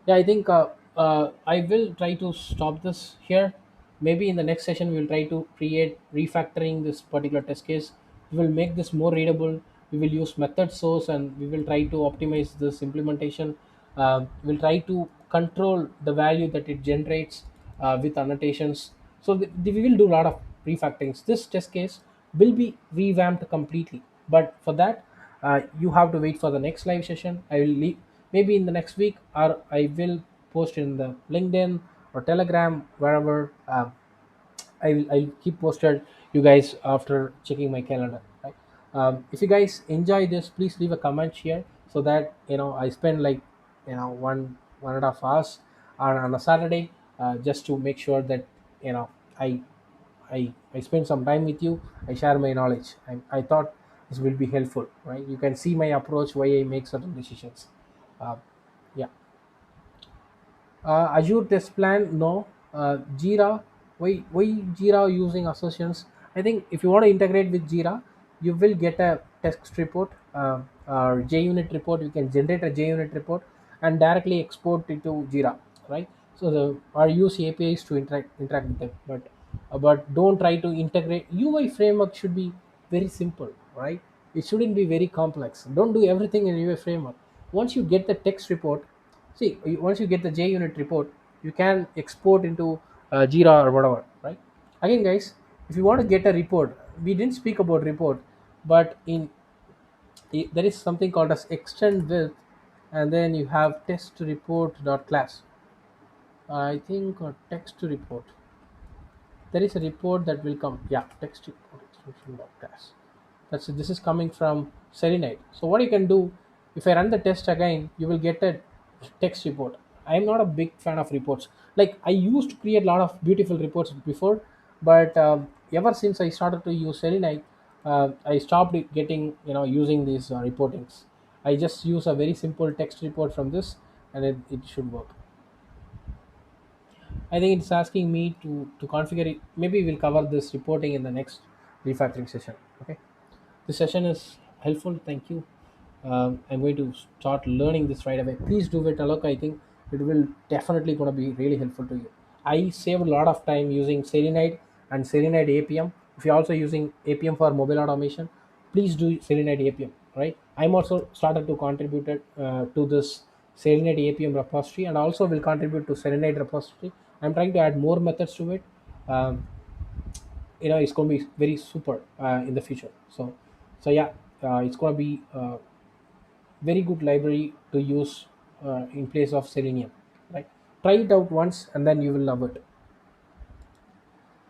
Yeah, I think I will try to stop this here. Maybe in the next session, we'll try to create refactoring this particular test case. We will make this more readable. We will use method source and we will try to optimize this implementation. We'll try to control the value that it generates with annotations. So we will do a lot of refactorings. This test case will be revamped completely. But for that, you have to wait for the next live session. I will leave maybe in the next week, or I will post in the LinkedIn or Telegram, wherever. I'll keep posted you guys after checking my calendar, right? If you guys enjoy this, please leave a comment here, so that I spend like 1.5 hours on a Saturday, just to make sure that you know I I spend some time with you. I share my knowledge. I thought this will be helpful, right? You can see my approach, why I make certain decisions. uh, yeah. Azure test plan, no. Jira, why Jira using assertions? I think if you want to integrate with Jira, you will get a text report or JUnit report. You can generate a JUnit report and directly export it to Jira, right? So or use APIs to interact with them, but don't try to integrate. UI framework should be very simple, right? It shouldn't be very complex. Don't do everything in UI framework. Once you get the text report, see, once you get the JUnit report, you can export into Jira or whatever, right? Again, guys, if you want to get a report, we didn't speak about report, but there is something called as extend with, and then you have test report dot class. I think text report. There is a report that will come. Yeah, text report extension dot class. That's it. This is coming from Selenide. So what you can do, if I run the test again, you will get a text report. I am not a big fan of reports. Like, I used to create a lot of beautiful reports before, but ever since I started to use Selenide, I stopped getting using these reportings. I just use a very simple text report from this, and it should work. I think it's asking me to configure it. Maybe we'll cover this reporting in the next refactoring session. Okay. This session is helpful. Thank you. I'm going to start learning this right away. Please do it, Alok. I think it will definitely going to be really helpful to you. I save a lot of time using Selenide and Selenide APM. If you're also using APM for mobile automation, please do Selenide APM. Right? I'm also started to contribute to this Selenide APM repository, and also will contribute to Selenide repository. I'm trying to add more methods to it. Um, it's going to be very super in the future. So yeah, it's going to be very good library to use in place of Selenium. Right? Try it out once, and then you will love it.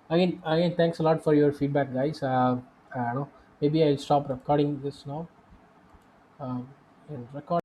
Again, thanks a lot for your feedback, guys. I don't know, maybe I'll stop recording this now. And record.